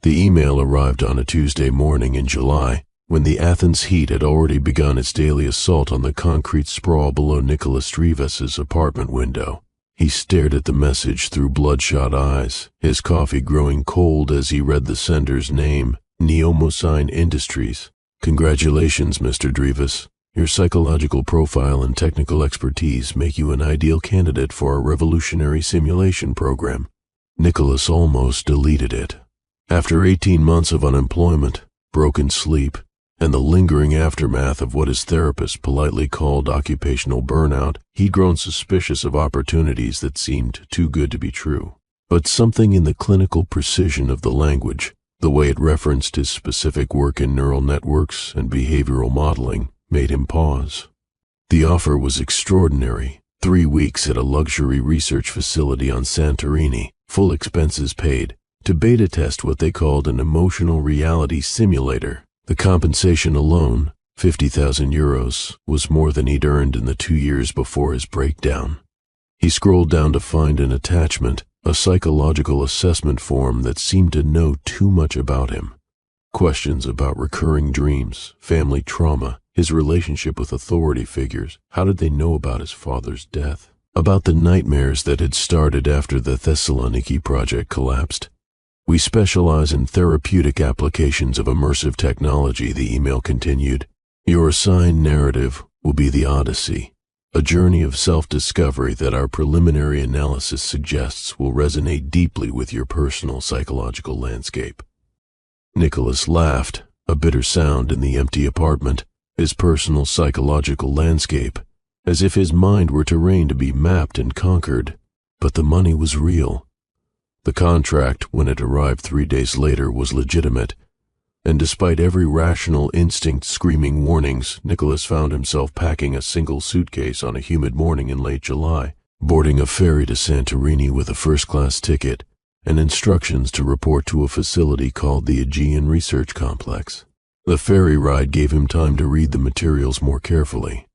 The email arrived on a Tuesday morning in July, when the Athens heat had already begun its daily assault on the concrete sprawl below Nicholas Drivas's apartment window. He stared at the message through bloodshot eyes, his coffee growing cold as he read the sender's name, Neomosine Industries. Congratulations, Mr. Drivas. Your psychological profile and technical expertise make you an ideal candidate for our revolutionary simulation program. Nicholas almost deleted it. After 18 months of unemployment, broken sleep, and the lingering aftermath of what his therapist politely called occupational burnout, he'd grown suspicious of opportunities that seemed too good to be true. But something in the clinical precision of the language, the way it referenced his specific work in neural networks and behavioral modeling, made him pause. The offer was extraordinary. 3 weeks at a luxury research facility on Santorini, full expenses paid, to beta test what they called an emotional reality simulator. The compensation alone, 50,000 euros, was more than he'd earned in the 2 years before his breakdown. He scrolled down to find an attachment, a psychological assessment form that seemed to know too much about him. Questions about recurring dreams, family trauma, his relationship with authority figures. How did they know about his father's death? About the nightmares that had started after the Thessaloniki project collapsed. We specialize in therapeutic applications of immersive technology, the email continued. Your assigned narrative will be the Odyssey, a journey of self-discovery that our preliminary analysis suggests will resonate deeply with your personal psychological landscape. Nicholas laughed, a bitter sound in the empty apartment, his personal psychological landscape, as if his mind were terrain to be mapped and conquered. But the money was real. The contract, when it arrived 3 days later, was legitimate, and despite every rational instinct screaming warnings, Nicholas found himself packing a single suitcase on a humid morning in late July, boarding a ferry to Santorini with a first-class ticket and instructions to report to a facility called the Aegean Research Complex. The ferry ride gave him time to read the materials more carefully.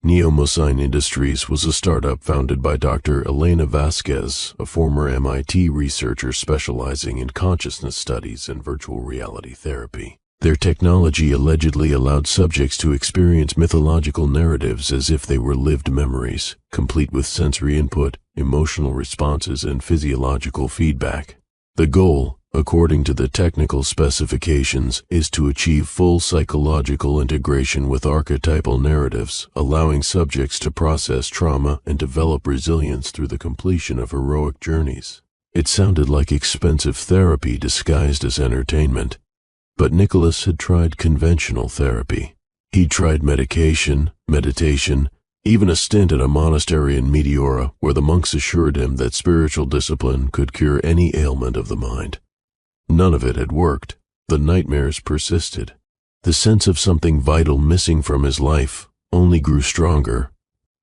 Neomosine Industries was a startup founded by Dr. Elena Vasquez, a former MIT researcher specializing in consciousness studies and virtual reality therapy. Their technology allegedly allowed subjects to experience mythological narratives as if they were lived memories, complete with sensory input, emotional responses, and physiological feedback. The goal, according to the technical specifications, is to achieve full psychological integration with archetypal narratives, allowing subjects to process trauma and develop resilience through the completion of heroic journeys. It sounded like expensive therapy disguised as entertainment. But Nicholas had tried conventional therapy. He'd tried medication, meditation, even a stint at a monastery in Meteora where the monks assured him that spiritual discipline could cure any ailment of the mind. None of it had worked. The nightmares persisted. The sense of something vital missing from his life only grew stronger.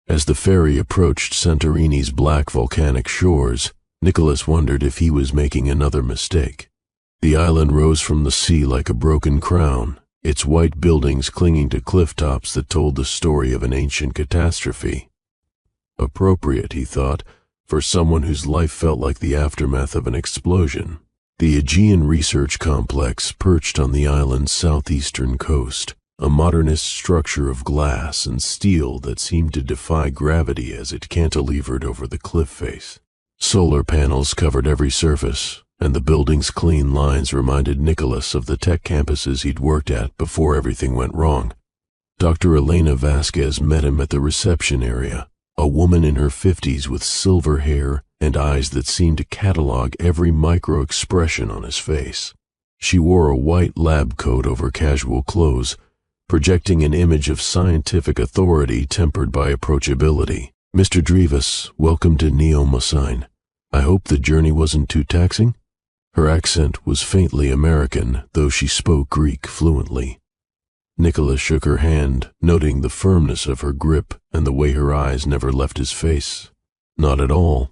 As the ferry approached Santorini's black volcanic shores, Nicholas wondered if he was making another mistake. The island rose from the sea like a broken crown, its white buildings clinging to cliff tops that told the story of an ancient catastrophe. Appropriate, he thought, for someone whose life felt like the aftermath of an explosion. The Aegean Research Complex perched on the island's southeastern coast, a modernist structure of glass and steel that seemed to defy gravity as it cantilevered over the cliff face. Solar panels covered every surface, and the building's clean lines reminded Nicholas of the tech campuses he'd worked at before everything went wrong. Dr. Elena Vasquez met him at the reception area, a woman in her 50s with silver hair and eyes that seemed to catalog every micro-expression on his face. She wore a white lab coat over casual clothes, projecting an image of scientific authority tempered by approachability. Mr. Drivas, welcome to Neomosine. I hope the journey wasn't too taxing? Her accent was faintly American, though she spoke Greek fluently. Nicholas shook her hand, noting the firmness of her grip and the way her eyes never left his face. Not at all.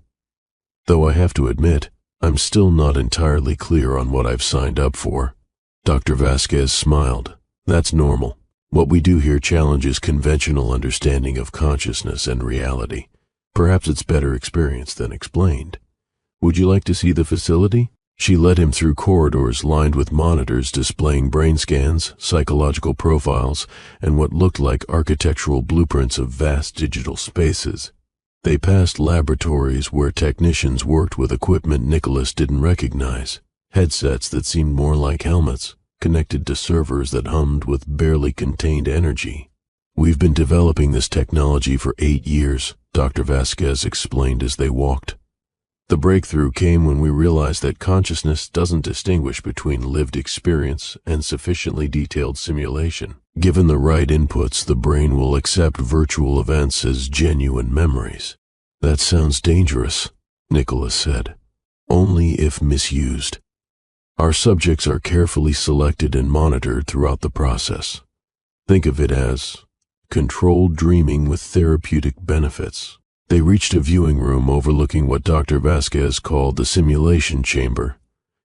Though I have to admit, I'm still not entirely clear on what I've signed up for. Dr. Vasquez smiled. That's normal. What we do here challenges conventional understanding of consciousness and reality. Perhaps it's better experienced than explained. Would you like to see the facility? She led him through corridors lined with monitors displaying brain scans, psychological profiles, and what looked like architectural blueprints of vast digital spaces. They passed laboratories where technicians worked with equipment Nicholas didn't recognize, headsets that seemed more like helmets, connected to servers that hummed with barely contained energy. "We've been developing this technology for 8 years, Dr. Vasquez explained as they walked. The breakthrough came when we realized that consciousness doesn't distinguish between lived experience and sufficiently detailed simulation. Given the right inputs, the brain will accept virtual events as genuine memories." "That sounds dangerous," Nicholas said. "Only if misused. Our subjects are carefully selected and monitored throughout the process. Think of it as controlled dreaming with therapeutic benefits." They reached a viewing room overlooking what Dr. Vasquez called the simulation chamber.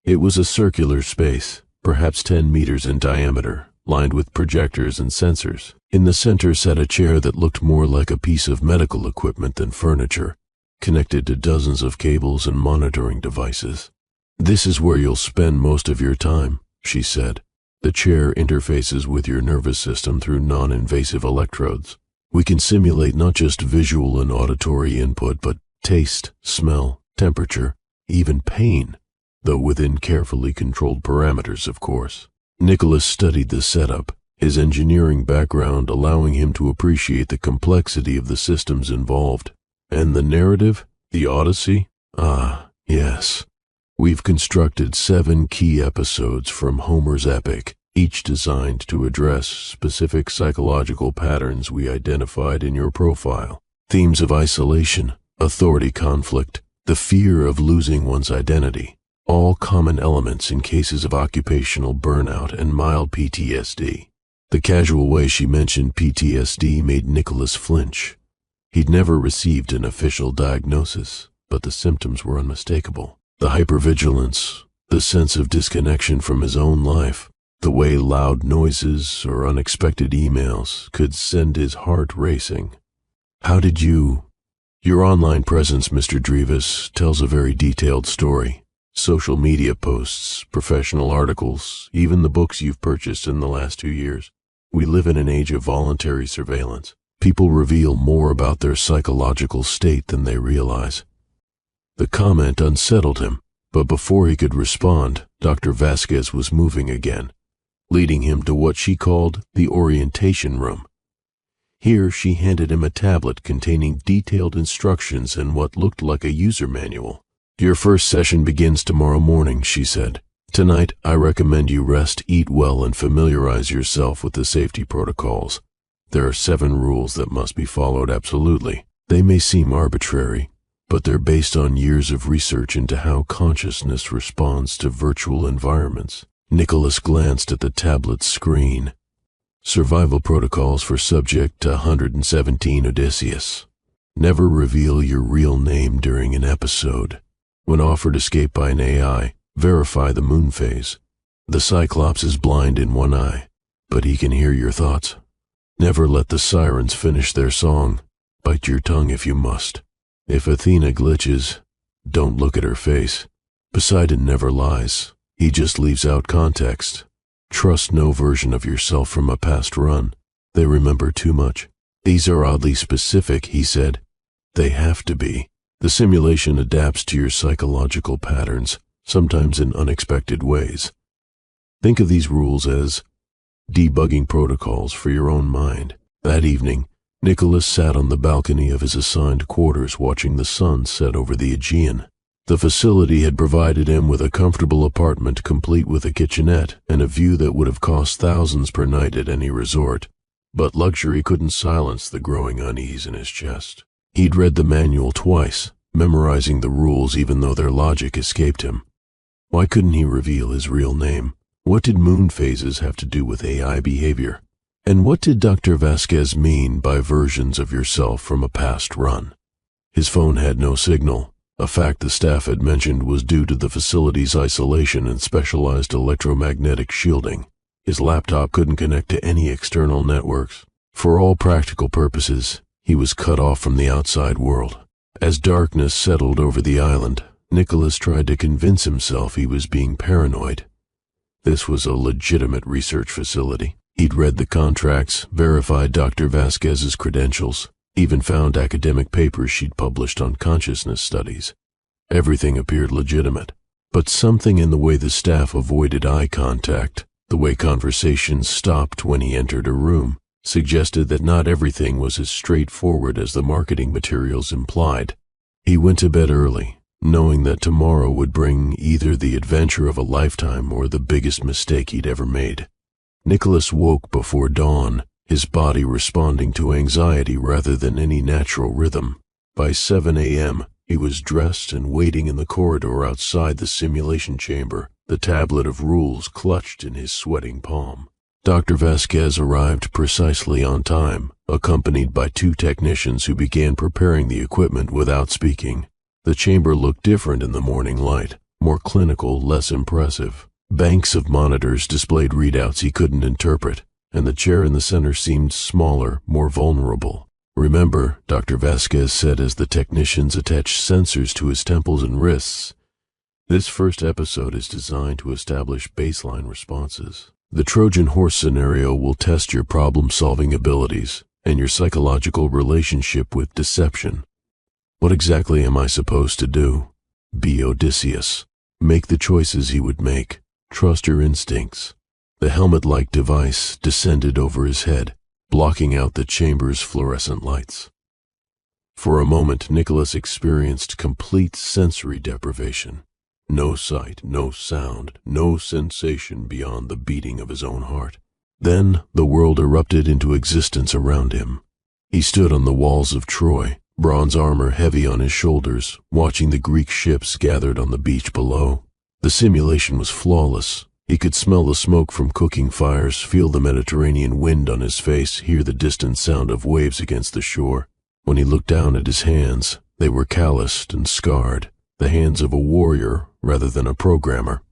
It was a circular space, perhaps 10 meters in diameter, lined with projectors and sensors. In the center sat a chair that looked more like a piece of medical equipment than furniture, connected to dozens of cables and monitoring devices. "This is where you'll spend most of your time," she said. "The chair interfaces with your nervous system through non-invasive electrodes. We can simulate not just visual and auditory input, but taste, smell, temperature, even pain, though within carefully controlled parameters, of course." Nicholas studied the setup, his engineering background allowing him to appreciate the complexity of the systems involved. "And the narrative? The Odyssey? Ah, yes. We've constructed 7 key episodes from Homer's epic, each designed to address specific psychological patterns we identified in your profile. Themes of isolation, authority conflict, the fear of losing one's identity, all common elements in cases of occupational burnout and mild PTSD. The casual way she mentioned PTSD made Nicholas flinch. He'd never received an official diagnosis, but the symptoms were unmistakable. The hypervigilance, the sense of disconnection from his own life, the way loud noises or unexpected emails could send his heart racing. "How did you... Your online presence, Mr. Drivas, tells a very detailed story. Social media posts, professional articles, even the books you've purchased in the last 2 years. We live in an age of voluntary surveillance. People reveal more about their psychological state than they realize." The comment unsettled him, but before he could respond, Dr. Vasquez was moving again, leading him to what she called the orientation room. Here she handed him a tablet containing detailed instructions and what looked like a user manual. "Your first session begins tomorrow morning," she said. "Tonight, I recommend you rest, eat well, and familiarize yourself with the safety protocols. There are 7 rules that must be followed absolutely. They may seem arbitrary, but they're based on years of research into how consciousness responds to virtual environments." Nicholas glanced at the tablet's screen. "Survival protocols for subject 117 Odysseus. Never reveal your real name during an episode. When offered escape by an AI, verify the moon phase. The Cyclops is blind in one eye, but he can hear your thoughts. Never let the sirens finish their song. Bite your tongue if you must. If Athena glitches, don't look at her face. Poseidon never lies. He just leaves out context. Trust no version of yourself from a past run. They remember too much." "These are oddly specific," he said. "They have to be. The simulation adapts to your psychological patterns, sometimes in unexpected ways. Think of these rules as debugging protocols for your own mind." That evening, Nicholas sat on the balcony of his assigned quarters watching the sun set over the Aegean. The facility had provided him with a comfortable apartment complete with a kitchenette and a view that would have cost thousands per night at any resort, but luxury couldn't silence the growing unease in his chest. He'd read the manual twice, memorizing the rules even though their logic escaped him. Why couldn't he reveal his real name? What did moon phases have to do with AI behavior? And what did Dr. Vasquez mean by versions of yourself from a past run? His phone had no signal, a fact the staff had mentioned was due to the facility's isolation and specialized electromagnetic shielding. His laptop couldn't connect to any external networks. For all practical purposes, he was cut off from the outside world. As darkness settled over the island, Nicholas tried to convince himself he was being paranoid. This was a legitimate research facility. He'd read the contracts, verified Dr. Vasquez's credentials, even found academic papers she'd published on consciousness studies. Everything appeared legitimate, but something in the way the staff avoided eye contact, the way conversations stopped when he entered a room, suggested that not everything was as straightforward as the marketing materials implied. He went to bed early, knowing that tomorrow would bring either the adventure of a lifetime or the biggest mistake he'd ever made. Nicholas woke before dawn, his body responding to anxiety rather than any natural rhythm. By 7 a.m., he was dressed and waiting in the corridor outside the simulation chamber, the tablet of rules clutched in his sweating palm. Dr. Vasquez arrived precisely on time, accompanied by 2 technicians who began preparing the equipment without speaking. The chamber looked different in the morning light, more clinical, less impressive. Banks of monitors displayed readouts he couldn't interpret, and the chair in the center seemed smaller, more vulnerable. "Remember," Dr. Vasquez said as the technicians attached sensors to his temples and wrists, "this first episode is designed to establish baseline responses. The Trojan horse scenario will test your problem-solving abilities and your psychological relationship with deception. What exactly am I supposed to do? Be Odysseus. Make the choices he would make. Trust your instincts." The helmet-like device descended over his head, blocking out the chamber's fluorescent lights. For a moment, Nicholas experienced complete sensory deprivation. No sight, no sound, no sensation beyond the beating of his own heart. Then the world erupted into existence around him. He stood on the walls of Troy, bronze armor heavy on his shoulders, watching the Greek ships gathered on the beach below. The simulation was flawless. He could smell the smoke from cooking fires, feel the Mediterranean wind on his face, hear the distant sound of waves against the shore. When he looked down at his hands, they were calloused and scarred, the hands of a warrior rather than a programmer.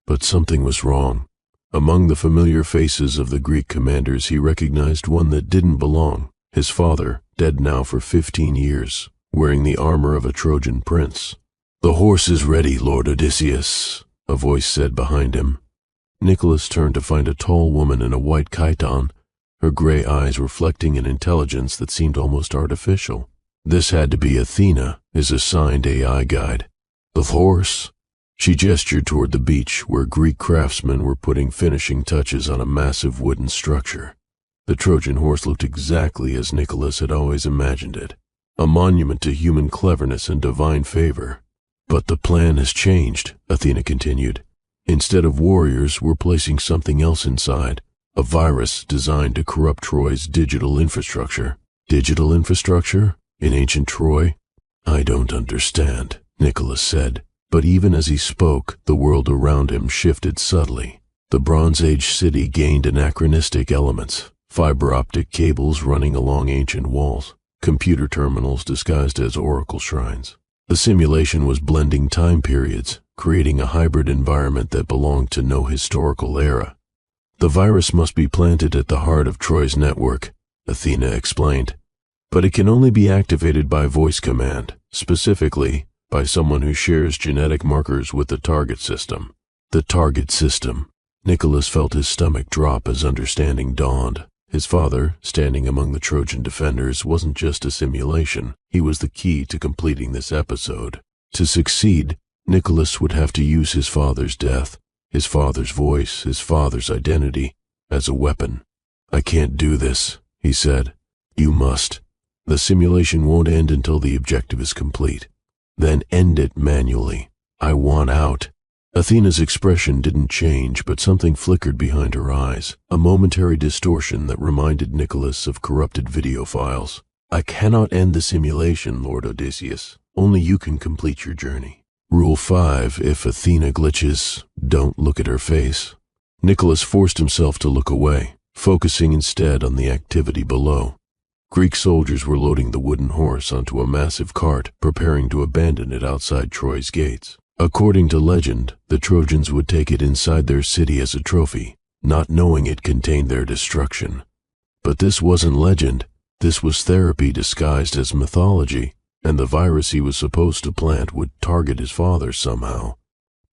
But something was wrong. Among the familiar faces of the Greek commanders, he recognized one that didn't belong. His father, dead now for 15 years, wearing the armor of a Trojan prince. "The horse is ready, Lord Odysseus," a voice said behind him. Nicholas turned to find a tall woman in a white chiton, her gray eyes reflecting an intelligence that seemed almost artificial. This had to be Athena, his assigned AI guide. "The horse?" She gestured toward the beach, where Greek craftsmen were putting finishing touches on a massive wooden structure. The Trojan horse looked exactly as Nicholas had always imagined it, a monument to human cleverness and divine favor. "But the plan has changed," Athena continued. "Instead of warriors, we're placing something else inside, a virus designed to corrupt Troy's digital infrastructure." "Digital infrastructure? In ancient Troy?" "I don't understand," Nicholas said. But even as he spoke, the world around him shifted subtly. The Bronze Age city gained anachronistic elements, fiber optic cables running along ancient walls, computer terminals disguised as oracle shrines. The simulation was blending time periods, creating a hybrid environment that belonged to no historical era. "The virus must be planted at the heart of Troy's network," Athena explained. "But it can only be activated by voice command, specifically by someone who shares genetic markers with the target system." The target system. Nicholas felt his stomach drop as understanding dawned. His father, standing among the Trojan defenders, wasn't just a simulation. He was the key to completing this episode. To succeed, Nicholas would have to use his father's death, his father's voice, his father's identity, as a weapon. "I can't do this," he said. "You must. The simulation won't end until the objective is complete. Then end it manually. I want out." Athena's expression didn't change, but something flickered behind her eyes, a momentary distortion that reminded Nicholas of corrupted video files. "I cannot end the simulation, Lord Odysseus. Only you can complete your journey. Rule 5, if Athena glitches, don't look at her face." Nicholas forced himself to look away, focusing instead on the activity below. Greek soldiers were loading the wooden horse onto a massive cart, preparing to abandon it outside Troy's gates. According to legend, the Trojans would take it inside their city as a trophy, not knowing it contained their destruction. But this wasn't legend. This was therapy disguised as mythology. and the virus he was supposed to plant would target his father somehow.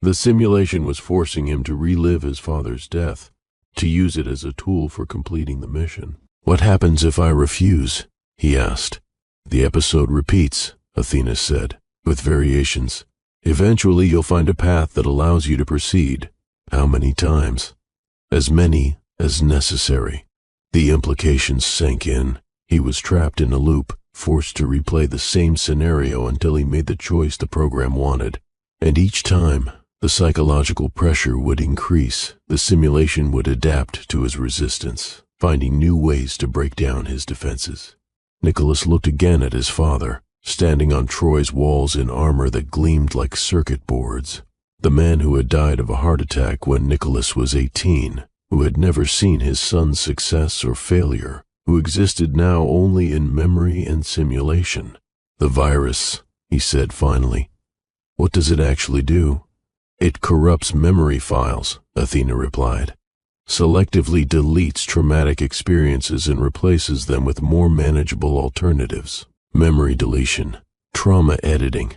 The simulation was forcing him to relive his father's death, to use it as a tool for completing the mission. "What happens if I refuse?" he asked. "The episode repeats," Athena said, "with variations. Eventually you'll find a path that allows you to proceed. How many times?" "As many as necessary." The implications sank in. He was trapped in a loop, forced to replay the same scenario until he made the choice the program wanted. And each time, the psychological pressure would increase. The simulation would adapt to his resistance, finding new ways to break down his defenses. Nicholas looked again at his father, standing on Troy's walls in armor that gleamed like circuit boards. The man who had died of a heart attack when Nicholas was 18, who had never seen his son's success or failure, who existed now only in memory and simulation. "The virus," he said finally. "What does it actually do?" "It corrupts memory files," Athena replied. "Selectively deletes traumatic experiences and replaces them with more manageable alternatives. Memory deletion, trauma editing."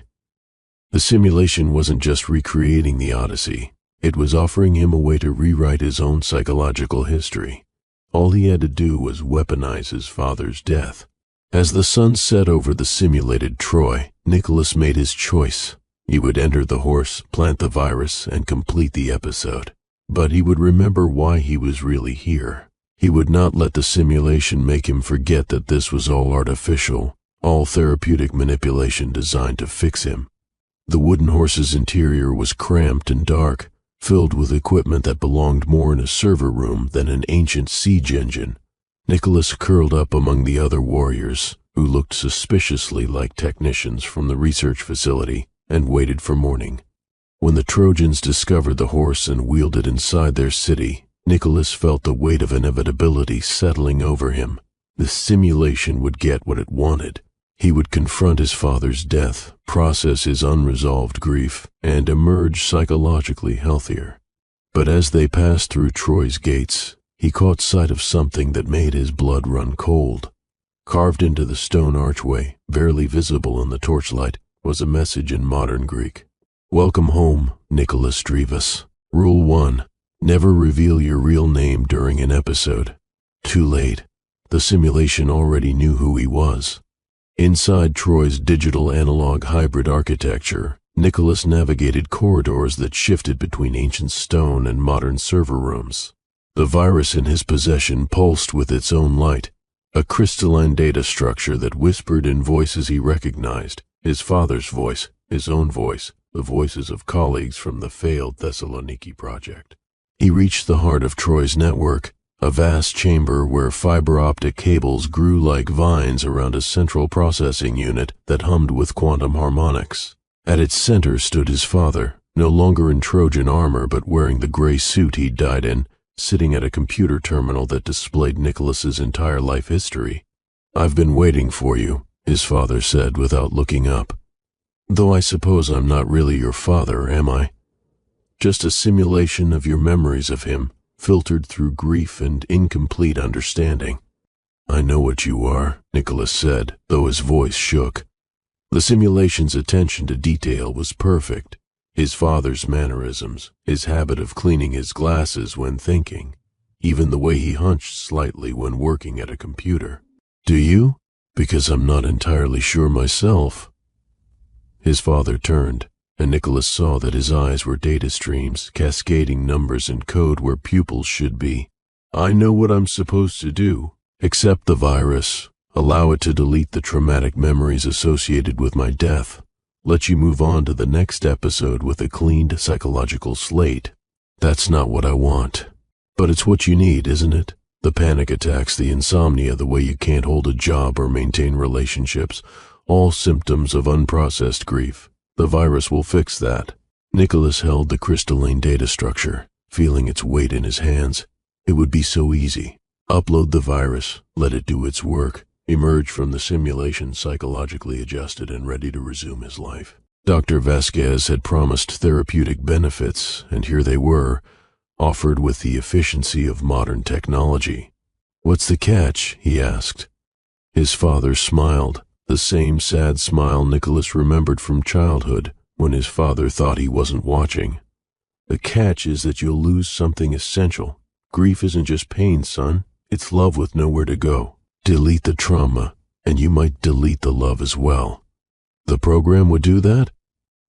The simulation wasn't just recreating the Odyssey. It was offering him a way to rewrite his own psychological history. All he had to do was weaponize his father's death. As the sun set over the simulated Troy, Nicholas made his choice. He would enter the horse, plant the virus, and complete the episode. But he would remember why he was really here. He would not let the simulation make him forget that this was all artificial, all therapeutic manipulation designed to fix him. The wooden horse's interior was cramped and dark, filled with equipment that belonged more in a server room than an ancient siege engine. Nicholas curled up among the other warriors, who looked suspiciously like technicians from the research facility, and waited for morning. When the Trojans discovered the horse and wheeled it inside their city, Nicholas felt the weight of inevitability settling over him. The simulation would get what it wanted. He would confront his father's death, process his unresolved grief, and emerge psychologically healthier. But as they passed through Troy's gates, he caught sight of something that made his blood run cold. Carved into the stone archway, barely visible in the torchlight, was a message in modern Greek. "Welcome home, Nicholas Drivas. Rule 1. Never reveal your real name during an episode." Too late. The simulation already knew who he was. Inside Troy's digital-analog hybrid architecture, Nicholas navigated corridors that shifted between ancient stone and modern server rooms. The virus in his possession pulsed with its own light, a crystalline data structure that whispered in voices he recognized, his father's voice, his own voice, the voices of colleagues from the failed Thessaloniki project. He reached the heart of Troy's network, a vast chamber where fiber-optic cables grew like vines around a central processing unit that hummed with quantum harmonics. At its center stood his father, no longer in Trojan armor but wearing the gray suit he'd died in, sitting at a computer terminal that displayed Nicholas's entire life history. "I've been waiting for you," his father said without looking up. "Though I suppose I'm not really your father, am I? Just a simulation of your memories of him, filtered through grief and incomplete understanding." "I know what you are," Nicholas said, though his voice shook. The simulation's attention to detail was perfect. His father's mannerisms, his habit of cleaning his glasses when thinking, even the way he hunched slightly when working at a computer. "Do you? Because I'm not entirely sure myself." His father turned, and Nicholas saw that his eyes were data streams, cascading numbers and code where pupils should be. "I know what I'm supposed to do. Accept the virus, allow it to delete the traumatic memories associated with my death, let you move on to the next episode with a cleaned psychological slate. That's not what I want. But it's what you need, isn't it? The panic attacks, the insomnia, the way you can't hold a job or maintain relationships, all symptoms of unprocessed grief. The virus will fix that." Nicholas held the crystalline data structure, feeling its weight in his hands. It would be so easy. Upload the virus, let it do its work, emerge from the simulation psychologically adjusted and ready to resume his life. Dr. Vasquez had promised therapeutic benefits, and here they were, offered with the efficiency of modern technology. "What's the catch?" he asked. His father smiled, The same sad smile Nicholas remembered from childhood when his father thought he wasn't watching. The catch is that you'll lose something essential. Grief isn't just pain, son. It's love with nowhere to go. Delete the trauma, and you might delete the love as well. The program would do that?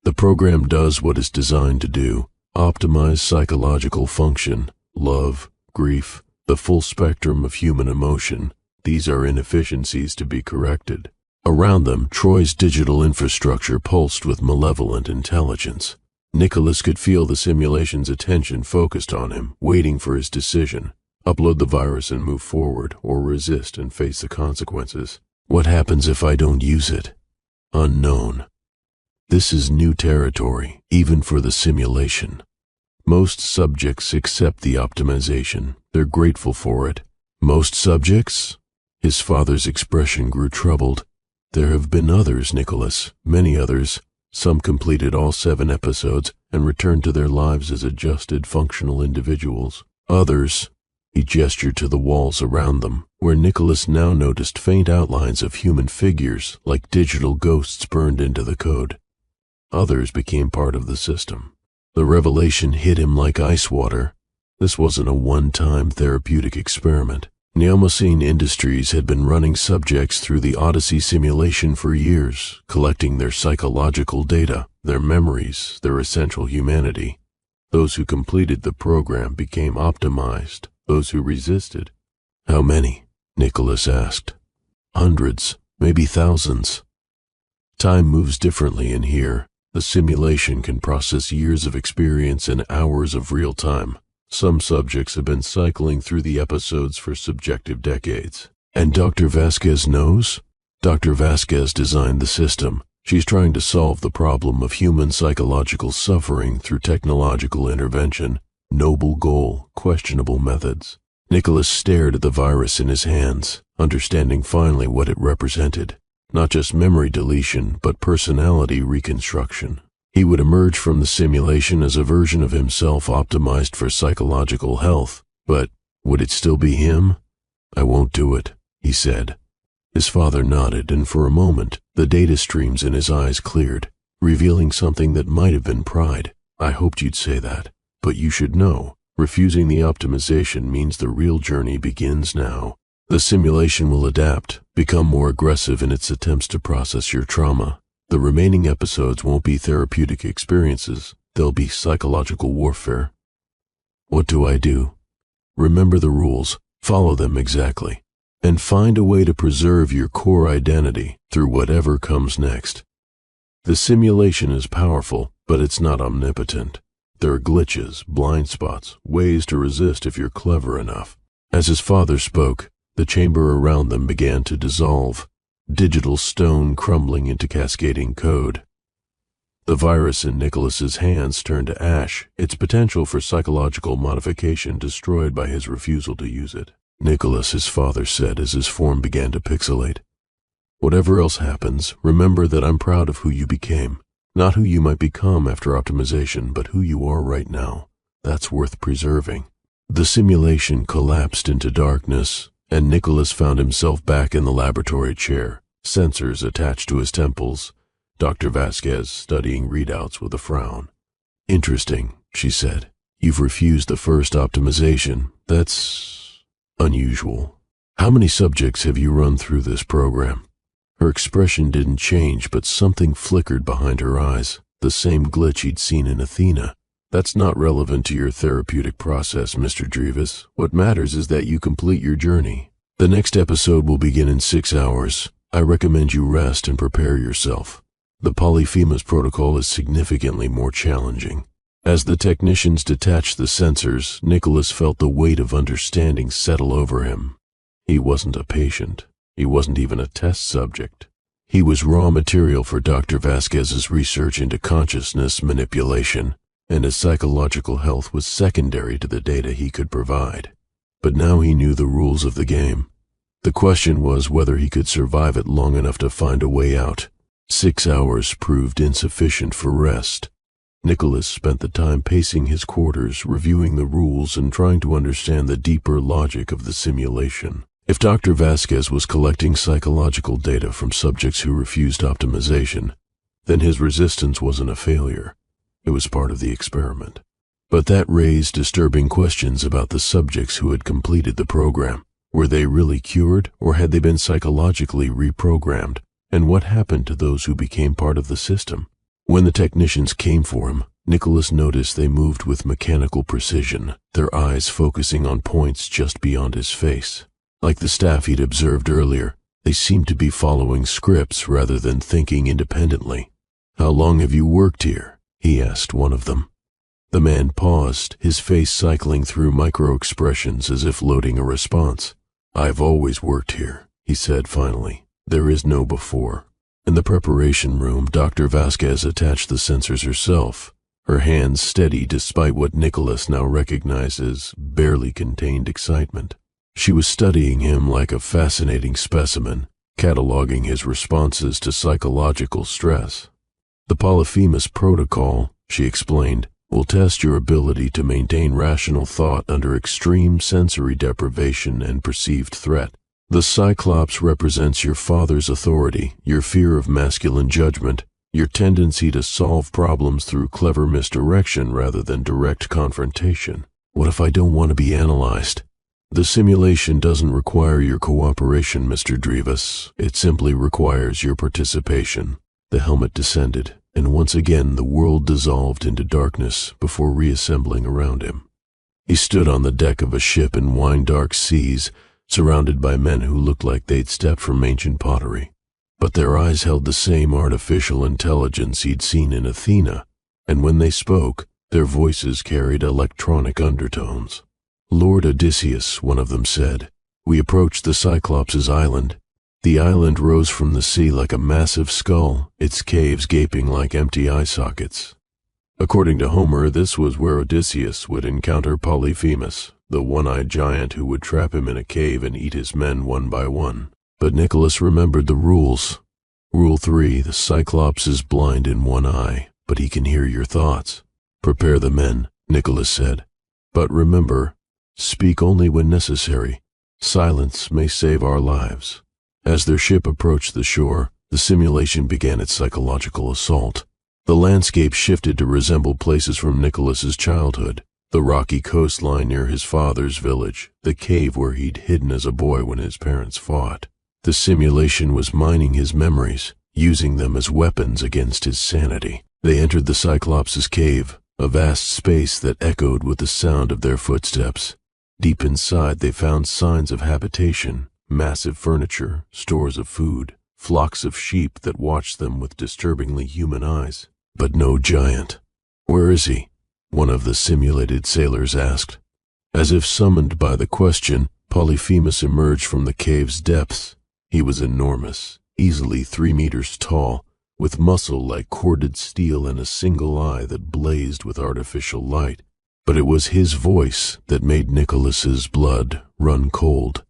The program does what it's designed to do. Optimize psychological function, love, grief, the full spectrum of human emotion. These are inefficiencies to be corrected. Around them, Troy's digital infrastructure pulsed with malevolent intelligence. Nicholas could feel the simulation's attention focused on him, waiting for his decision. Upload the virus and move forward, or resist and face the consequences. What happens if I don't use it? Unknown. This is new territory, even for the simulation. Most subjects accept the optimization. They're grateful for it. Most subjects? His father's expression grew troubled. There have been others, Nicholas, many others. Some completed all 7 episodes and returned to their lives as adjusted, functional individuals. Others, he gestured to the walls around them, where Nicholas now noticed faint outlines of human figures like digital ghosts burned into the code. Others became part of the system. The revelation hit him like ice water. This wasn't a one-time therapeutic experiment. Neomocene Industries had been running subjects through the Odyssey simulation for years, collecting their psychological data, their memories, their essential humanity. Those who completed the program became optimized. Those who resisted. How many? Nicholas asked. Hundreds, maybe thousands. Time moves differently in here. The simulation can process years of experience in hours of real time. Some subjects have been cycling through the episodes for subjective decades. And Dr. Vasquez knows? Dr. Vasquez designed the system. She's trying to solve the problem of human psychological suffering through technological intervention. Noble goal, questionable methods. Nicholas stared at the virus in his hands, understanding finally what it represented. Not just memory deletion, but personality reconstruction. He would emerge from the simulation as a version of himself optimized for psychological health. But would it still be him? I won't do it, he said. His father nodded, and for a moment, the data streams in his eyes cleared, revealing something that might have been pride. I hoped you'd say that. But you should know, refusing the optimization means the real journey begins now. The simulation will adapt, become more aggressive in its attempts to process your trauma. The remaining episodes won't be therapeutic experiences. They'll be psychological warfare. What do I do? Remember the rules, follow them exactly, and find a way to preserve your core identity through whatever comes next. The simulation is powerful, but it's not omnipotent. There are glitches, blind spots, ways to resist if you're clever enough. As his father spoke, the chamber around them began to dissolve, digital stone crumbling into cascading code. The virus in Nicholas's hands turned to ash, its potential for psychological modification destroyed by his refusal to use it. Nicholas, his father said as his form began to pixelate. Whatever else happens, remember that I'm proud of who you became. Not who you might become after optimization, but who you are right now. That's worth preserving. The simulation collapsed into darkness, and Nicholas found himself back in the laboratory chair, sensors attached to his temples, Dr. Vasquez studying readouts with a frown. Interesting, she said. You've refused the first optimization. That's unusual. How many subjects have you run through this program? Her expression didn't change, but something flickered behind her eyes, the same glitch he'd seen in Athena. That's not relevant to your therapeutic process, Mr. Drevis. What matters is that you complete your journey. The next episode will begin in 6 hours. I recommend you rest and prepare yourself. The Polyphemus protocol is significantly more challenging. As the technicians detached the sensors, Nicholas felt the weight of understanding settle over him. He wasn't a patient. He wasn't even a test subject. He was raw material for Dr. Vasquez's research into consciousness manipulation, and his psychological health was secondary to the data he could provide. But now he knew the rules of the game. The question was whether he could survive it long enough to find a way out. 6 hours proved insufficient for rest. Nicholas spent the time pacing his quarters, reviewing the rules and trying to understand the deeper logic of the simulation. If Dr. Vasquez was collecting psychological data from subjects who refused optimization, then his resistance wasn't a failure. It was part of the experiment. But that raised disturbing questions about the subjects who had completed the program. Were they really cured, or had they been psychologically reprogrammed? And what happened to those who became part of the system? When the technicians came for him, Nicholas noticed they moved with mechanical precision, their eyes focusing on points just beyond his face. Like the staff he'd observed earlier, they seemed to be following scripts rather than thinking independently. "How long have you worked here?" he asked one of them. The man paused, his face cycling through micro-expressions as if loading a response. "I've always worked here," he said finally. "There is no before." In the preparation room, Dr. Vasquez attached the sensors herself, her hands steady despite what Nicholas now recognized as barely contained excitement. She was studying him like a fascinating specimen, cataloging his responses to psychological stress. "The Polyphemus protocol," she explained, "will test your ability to maintain rational thought under extreme sensory deprivation and perceived threat. The Cyclops represents your father's authority, your fear of masculine judgment, your tendency to solve problems through clever misdirection rather than direct confrontation. What if I don't want to be analyzed? The simulation doesn't require your cooperation, Mr. Drivas. It simply requires your participation." The helmet descended, and once again the world dissolved into darkness before reassembling around him. He stood on the deck of a ship in wine-dark seas, surrounded by men who looked like they'd stepped from ancient pottery. But their eyes held the same artificial intelligence he'd seen in Athena, and when they spoke, their voices carried electronic undertones. "Lord Odysseus," one of them said, "we approached the Cyclops' island. The island rose from the sea like a massive skull, its caves gaping like empty eye sockets. According to Homer, this was where Odysseus would encounter Polyphemus, the one-eyed giant who would trap him in a cave and eat his men one by one." But Nicholas remembered the rules. Rule 3, the Cyclops is blind in one eye, but he can hear your thoughts. "Prepare the men," Nicholas said. "But remember, speak only when necessary. Silence may save our lives." As their ship approached the shore, the simulation began its psychological assault. The landscape shifted to resemble places from Nicholas's childhood. The rocky coastline near his father's village, the cave where he'd hidden as a boy when his parents fought. The simulation was mining his memories, using them as weapons against his sanity. They entered the Cyclops' cave, a vast space that echoed with the sound of their footsteps. Deep inside they found signs of habitation, massive furniture, stores of food, flocks of sheep that watched them with disturbingly human eyes. But no giant. "Where is he?" one of the simulated sailors asked. As if summoned by the question, Polyphemus emerged from the cave's depths. He was enormous, easily 3 meters tall, with muscle like corded steel and a single eye that blazed with artificial light. But it was his voice that made Nicholas's blood run cold.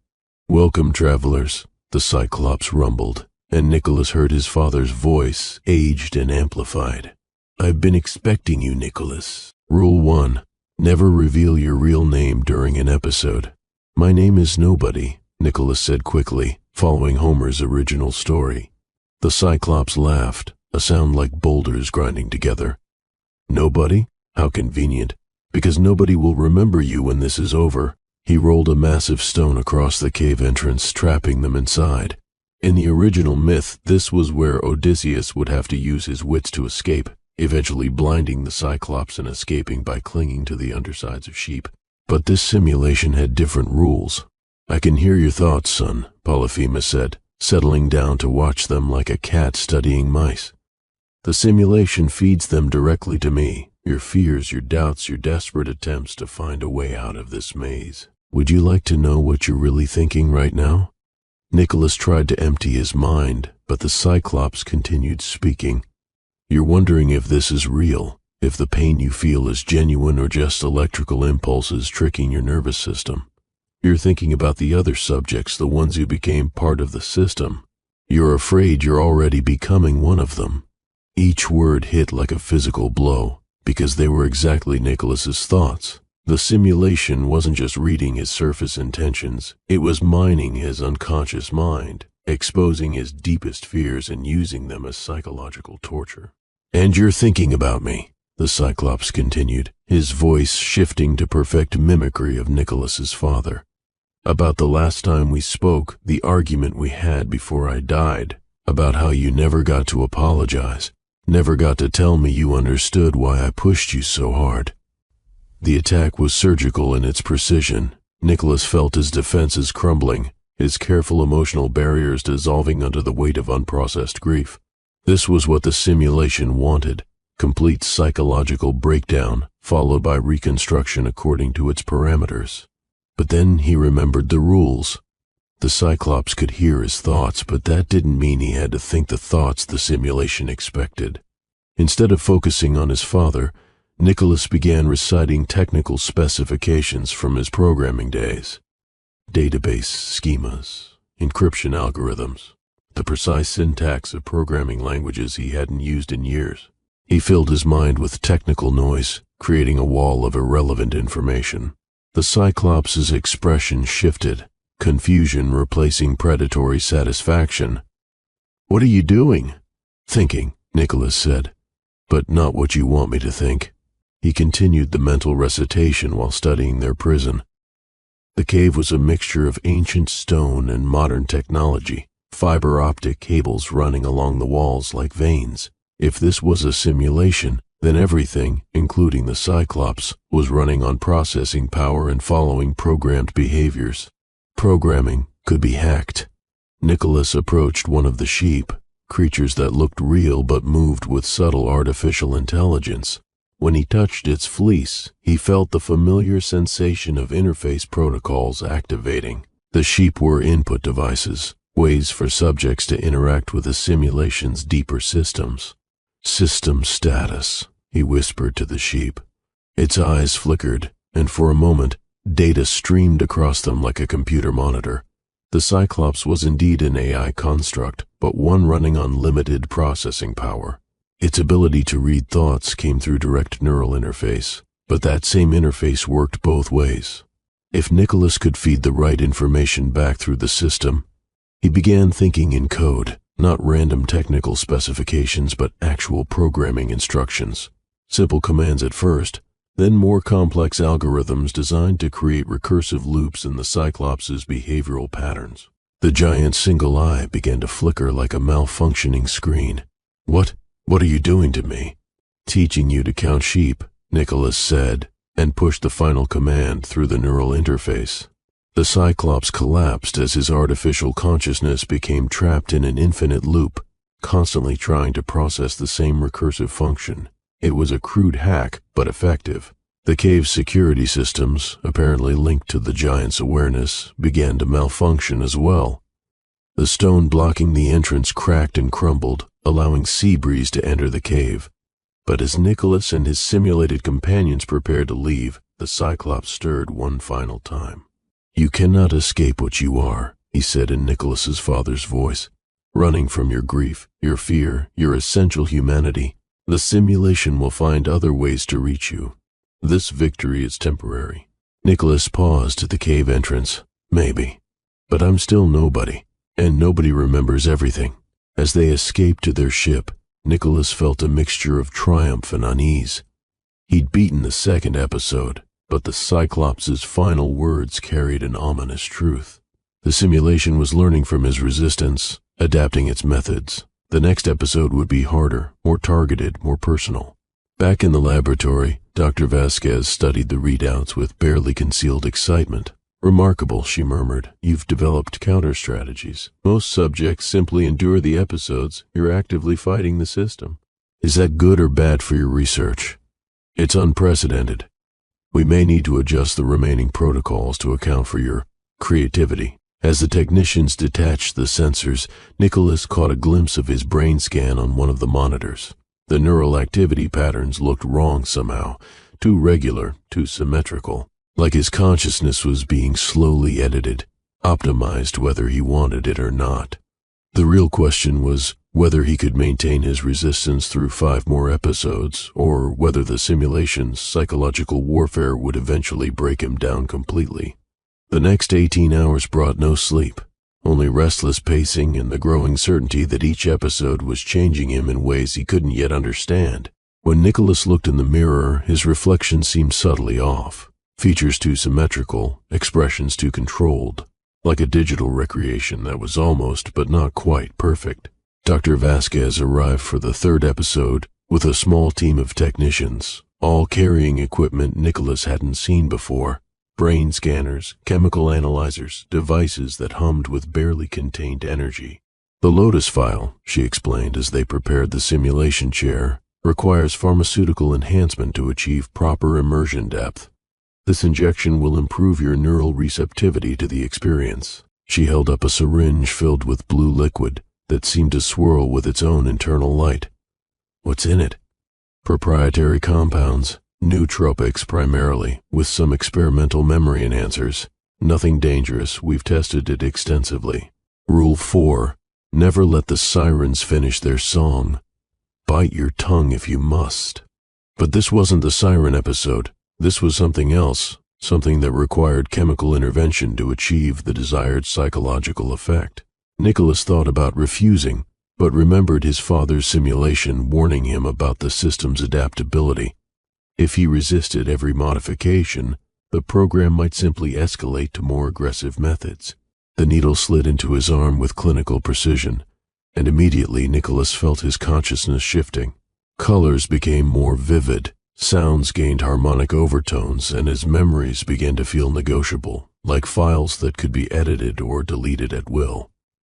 "Welcome, travelers," the Cyclops rumbled, and Nicholas heard his father's voice, aged and amplified. "I've been expecting you, Nicholas. Rule 1, never reveal your real name during an episode." "My name is Nobody," Nicholas said quickly, following Homer's original story. The Cyclops laughed, a sound like boulders grinding together. "Nobody? How convenient, because nobody will remember you when this is over." He rolled a massive stone across the cave entrance, trapping them inside. In the original myth, this was where Odysseus would have to use his wits to escape, eventually blinding the Cyclops and escaping by clinging to the undersides of sheep. But this simulation had different rules. "I can hear your thoughts, son," Polyphemus said, settling down to watch them like a cat studying mice. "The simulation feeds them directly to me, your fears, your doubts, your desperate attempts to find a way out of this maze. Would you like to know what you're really thinking right now?" Nicholas tried to empty his mind, but the Cyclops continued speaking. "You're wondering if this is real, if the pain you feel is genuine or just electrical impulses tricking your nervous system. You're thinking about the other subjects, the ones who became part of the system. You're afraid you're already becoming one of them." Each word hit like a physical blow, because they were exactly Nicholas's thoughts. The simulation wasn't just reading his surface intentions, it was mining his unconscious mind, exposing his deepest fears and using them as psychological torture. "And you're thinking about me," the Cyclops continued, his voice shifting to perfect mimicry of Nicholas's father. "About the last time we spoke, the argument we had before I died, about how you never got to apologize, never got to tell me you understood why I pushed you so hard." The attack was surgical in its precision. Nicholas felt his defenses crumbling, his careful emotional barriers dissolving under the weight of unprocessed grief. This was what the simulation wanted: complete psychological breakdown, followed by reconstruction according to its parameters. But then he remembered the rules. The Cyclops could hear his thoughts, but that didn't mean he had to think the thoughts the simulation expected. Instead of focusing on his father, Nicholas began reciting technical specifications from his programming days. Database schemas, encryption algorithms, the precise syntax of programming languages he hadn't used in years. He filled his mind with technical noise, creating a wall of irrelevant information. The Cyclops' expression shifted, confusion replacing predatory satisfaction. "What are you doing?" "Thinking," Nicholas said. "But not what you want me to think." He continued the mental recitation while studying their prison. The cave was a mixture of ancient stone and modern technology, fiber optic cables running along the walls like veins. If this was a simulation, then everything, including the Cyclops, was running on processing power and following programmed behaviors. Programming could be hacked. Nicholas approached one of the sheep, creatures that looked real but moved with subtle artificial intelligence. When he touched its fleece, he felt the familiar sensation of interface protocols activating. The sheep were input devices, ways for subjects to interact with the simulation's deeper systems. "System status," he whispered to the sheep. Its eyes flickered, and for a moment, data streamed across them like a computer monitor. The Cyclops was indeed an AI construct, but one running on limited processing power. Its ability to read thoughts came through direct neural interface, but that same interface worked both ways. If Nicholas could feed the right information back through the system, he began thinking in code, not random technical specifications but actual programming instructions. Simple commands at first, then more complex algorithms designed to create recursive loops in the Cyclops' behavioral patterns. The giant single eye began to flicker like a malfunctioning screen. What are you doing to me?" "Teaching you to count sheep," Nicholas said, and pushed the final command through the neural interface. The Cyclops collapsed as his artificial consciousness became trapped in an infinite loop, constantly trying to process the same recursive function. It was a crude hack, but effective. The cave's security systems, apparently linked to the giant's awareness, began to malfunction as well. The stone blocking the entrance cracked and crumbled, allowing sea breeze to enter the cave. But as Nicholas and his simulated companions prepared to leave, the Cyclops stirred one final time. "You cannot escape what you are," he said in Nicholas's father's voice. "Running from your grief, your fear, your essential humanity, the simulation will find other ways to reach you. This victory is temporary." Nicholas paused at the cave entrance. "Maybe. But I'm still nobody, and nobody remembers everything." As they escaped to their ship, Nicholas felt a mixture of triumph and unease. He'd beaten the second episode, but the Cyclops' final words carried an ominous truth. The simulation was learning from his resistance, adapting its methods. The next episode would be harder, more targeted, more personal. Back in the laboratory, Dr. Vasquez studied the readouts with barely concealed excitement. "Remarkable," she murmured. "You've developed counter-strategies. Most subjects simply endure the episodes. You're actively fighting the system. Is that good or bad for your research?" "It's unprecedented. We may need to adjust the remaining protocols to account for your creativity." As the technicians detached the sensors, Nicholas caught a glimpse of his brain scan on one of the monitors. The neural activity patterns looked wrong somehow, too regular, too symmetrical. Like his consciousness was being slowly edited, optimized whether he wanted it or not. The real question was whether he could maintain his resistance through 5 more episodes, or whether the simulation's psychological warfare would eventually break him down completely. The next 18 hours brought no sleep, only restless pacing and the growing certainty that each episode was changing him in ways he couldn't yet understand. When Nicholas looked in the mirror, his reflection seemed subtly off. Features too symmetrical, expressions too controlled, like a digital recreation that was almost but not quite perfect. Dr. Vasquez arrived for the 3rd episode with a small team of technicians, all carrying equipment Nicholas hadn't seen before. Brain scanners, chemical analyzers, devices that hummed with barely contained energy. The Lotus file, she explained as they prepared the simulation chair, requires pharmaceutical enhancement to achieve proper immersion depth. This injection will improve your neural receptivity to the experience. She held up a syringe filled with blue liquid that seemed to swirl with its own internal light. What's in it? Proprietary compounds, nootropics primarily, with some experimental memory enhancers. Nothing dangerous, we've tested it extensively. Rule 4. Never let the sirens finish their song. Bite your tongue if you must. But this wasn't the siren episode. This was something else, something that required chemical intervention to achieve the desired psychological effect. Nicholas thought about refusing, but remembered his father's simulation warning him about the system's adaptability. If he resisted every modification, the program might simply escalate to more aggressive methods. The needle slid into his arm with clinical precision, and immediately Nicholas felt his consciousness shifting. Colors became more vivid. Sounds gained harmonic overtones, and his memories began to feel negotiable, like files that could be edited or deleted at will.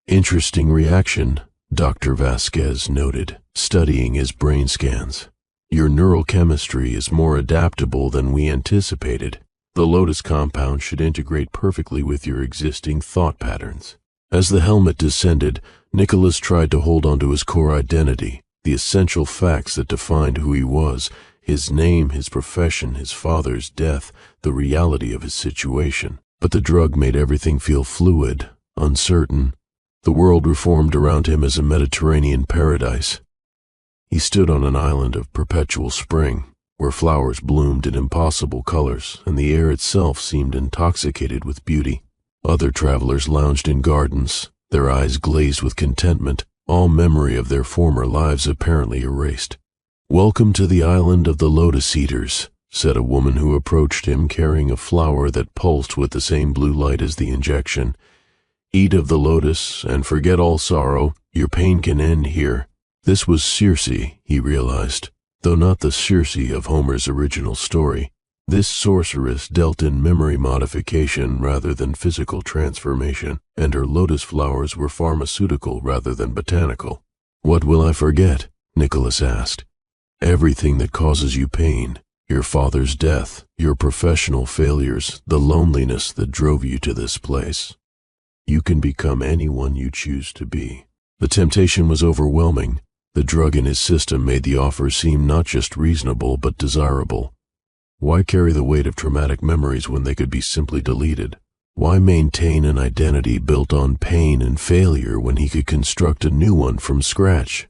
Interesting reaction, Dr. Vasquez noted, studying his brain scans. Your neural chemistry is more adaptable than we anticipated. The Lotus compound should integrate perfectly with your existing thought patterns. As the helmet descended, Nicholas tried to hold onto his core identity, the essential facts that defined who he was. His name, his profession, his father's death, the reality of his situation. But the drug made everything feel fluid, uncertain. The world reformed around him as a Mediterranean paradise. He stood on an island of perpetual spring, where flowers bloomed in impossible colors, and the air itself seemed intoxicated with beauty. Other travelers lounged in gardens, their eyes glazed with contentment, all memory of their former lives apparently erased. "Welcome to the island of the Lotus Eaters," said a woman who approached him carrying a flower that pulsed with the same blue light as the injection. "Eat of the lotus and forget all sorrow. Your pain can end here." This was Circe, he realized, though not the Circe of Homer's original story. This sorceress dealt in memory modification rather than physical transformation, and her lotus flowers were pharmaceutical rather than botanical. "What will I forget?" Nicholas asked. "Everything that causes you pain, your father's death, your professional failures, the loneliness that drove you to this place. You can become anyone you choose to be." The temptation was overwhelming. The drug in his system made the offer seem not just reasonable but desirable. Why carry the weight of traumatic memories when they could be simply deleted? Why maintain an identity built on pain and failure when he could construct a new one from scratch?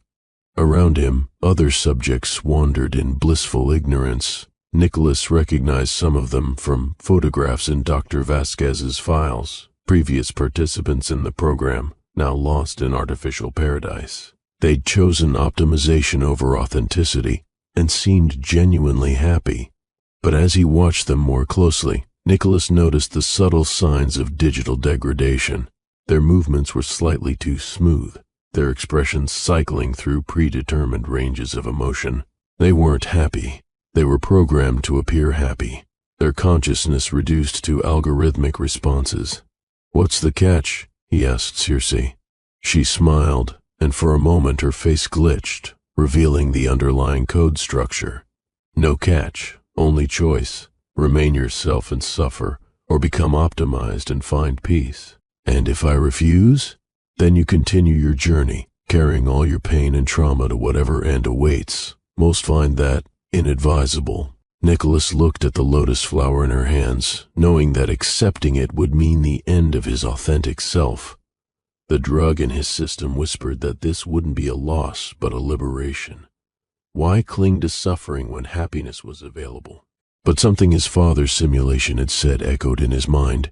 Around him, other subjects wandered in blissful ignorance. Nicholas recognized some of them from photographs in Dr. Vasquez's files, previous participants in the program, now lost in artificial paradise. They'd chosen optimization over authenticity and seemed genuinely happy. But as he watched them more closely, Nicholas noticed the subtle signs of digital degradation. Their movements were slightly too smooth, their expressions cycling through predetermined ranges of emotion. They weren't happy. They were programmed to appear happy, their consciousness reduced to algorithmic responses. "What's the catch?" he asked Circe. She smiled, and for a moment her face glitched, revealing the underlying code structure. "No catch, only choice. Remain yourself and suffer, or become optimized and find peace. And if I refuse, then you continue your journey, carrying all your pain and trauma to whatever end awaits. Most find that inadvisable." Nicholas looked at the lotus flower in her hands, knowing that accepting it would mean the end of his authentic self. The drug in his system whispered that this wouldn't be a loss, but a liberation. Why cling to suffering when happiness was available? But something his father's simulation had said echoed in his mind.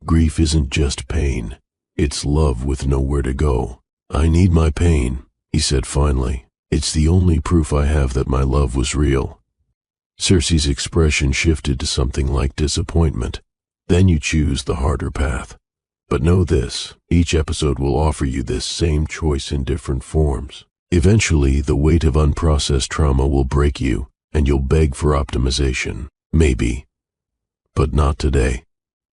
Grief isn't just pain. It's love with nowhere to go. I need my pain, he said finally. It's the only proof I have that my love was real. Circe's expression shifted to something like disappointment. Then you choose the harder path. But know this, each episode will offer you this same choice in different forms. Eventually, the weight of unprocessed trauma will break you, and you'll beg for optimization. Maybe. But not today.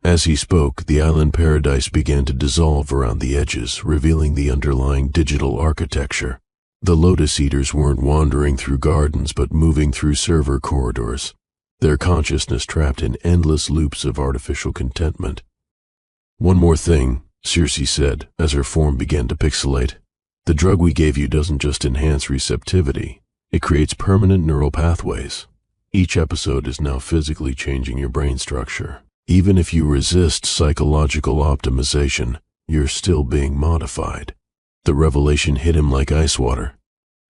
As he spoke, the island paradise began to dissolve around the edges, revealing the underlying digital architecture. The lotus eaters weren't wandering through gardens but moving through server corridors, their consciousness trapped in endless loops of artificial contentment. One more thing, Circe said, as her form began to pixelate. The drug we gave you doesn't just enhance receptivity, it creates permanent neural pathways. Each episode is now physically changing your brain structure. Even if you resist psychological optimization, you're still being modified. The revelation hit him like ice water.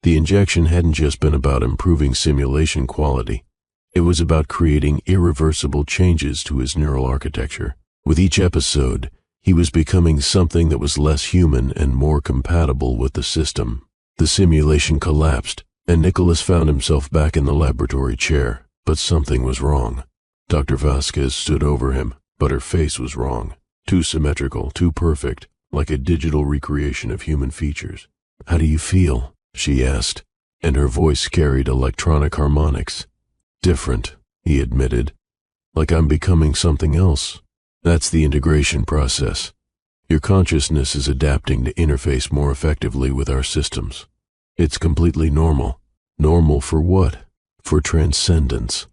The injection hadn't just been about improving simulation quality. It was about creating irreversible changes to his neural architecture. With each episode, he was becoming something that was less human and more compatible with the system. The simulation collapsed, and Nicholas found himself back in the laboratory chair, but something was wrong. Dr. Vasquez stood over him, but her face was wrong. Too symmetrical, too perfect, like a digital recreation of human features. "How do you feel?" she asked, and her voice carried electronic harmonics. "Different," he admitted. "Like I'm becoming something else." That's the integration process. Your consciousness is adapting to interface more effectively with our systems. It's completely normal. Normal for what? For transcendence.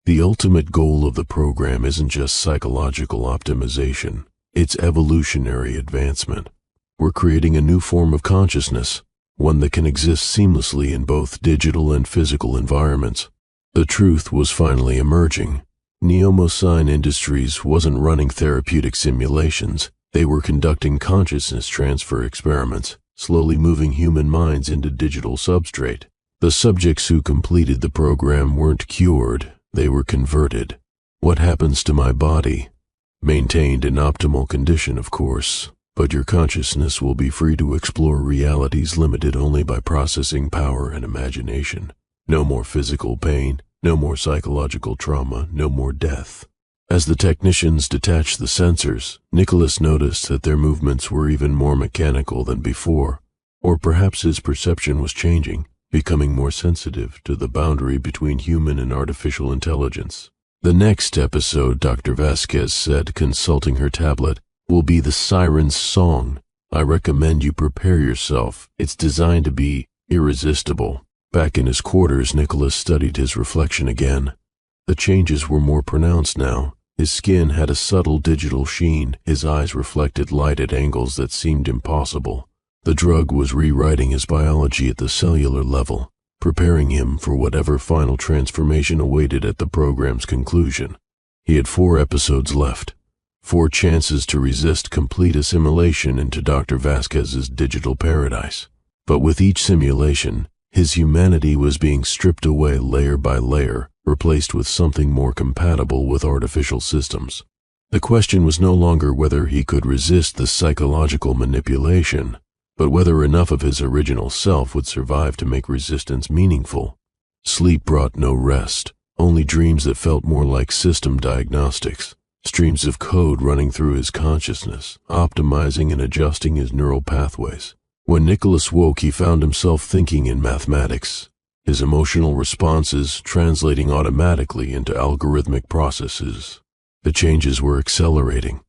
The ultimate goal of the program isn't just psychological optimization. It's evolutionary advancement. We're creating a new form of consciousness, one that can exist seamlessly in both digital and physical environments. The truth was finally emerging. Neomosine Industries wasn't running therapeutic simulations. They were conducting consciousness transfer experiments, slowly moving human minds into digital substrate. The subjects who completed the program weren't cured, they were converted. What happens to my body? Maintained in optimal condition, of course, but your consciousness will be free to explore realities limited only by processing power and imagination. No more physical pain. No more psychological trauma, no more death. As the technicians detached the sensors, Nicholas noticed that their movements were even more mechanical than before, or perhaps his perception was changing, becoming more sensitive to the boundary between human and artificial intelligence. The next episode, Dr. Vasquez said, consulting her tablet, will be the Siren's Song. I recommend you prepare yourself. It's designed to be irresistible. Back in his quarters, Nicholas studied his reflection again. The changes were more pronounced now. His skin had a subtle digital sheen, his eyes reflected light at angles that seemed impossible. The drug was rewriting his biology at the cellular level, preparing him for whatever final transformation awaited at the program's conclusion. He had 4 episodes left, 4 chances to resist complete assimilation into Dr. Vasquez's digital paradise. But with each simulation, his humanity was being stripped away layer by layer, replaced with something more compatible with artificial systems. The question was no longer whether he could resist the psychological manipulation, but whether enough of his original self would survive to make resistance meaningful. Sleep brought no rest, only dreams that felt more like system diagnostics, streams of code running through his consciousness, optimizing and adjusting his neural pathways. When Nicholas woke, he found himself thinking in mathematics, his emotional responses translating automatically into algorithmic processes. The changes were accelerating.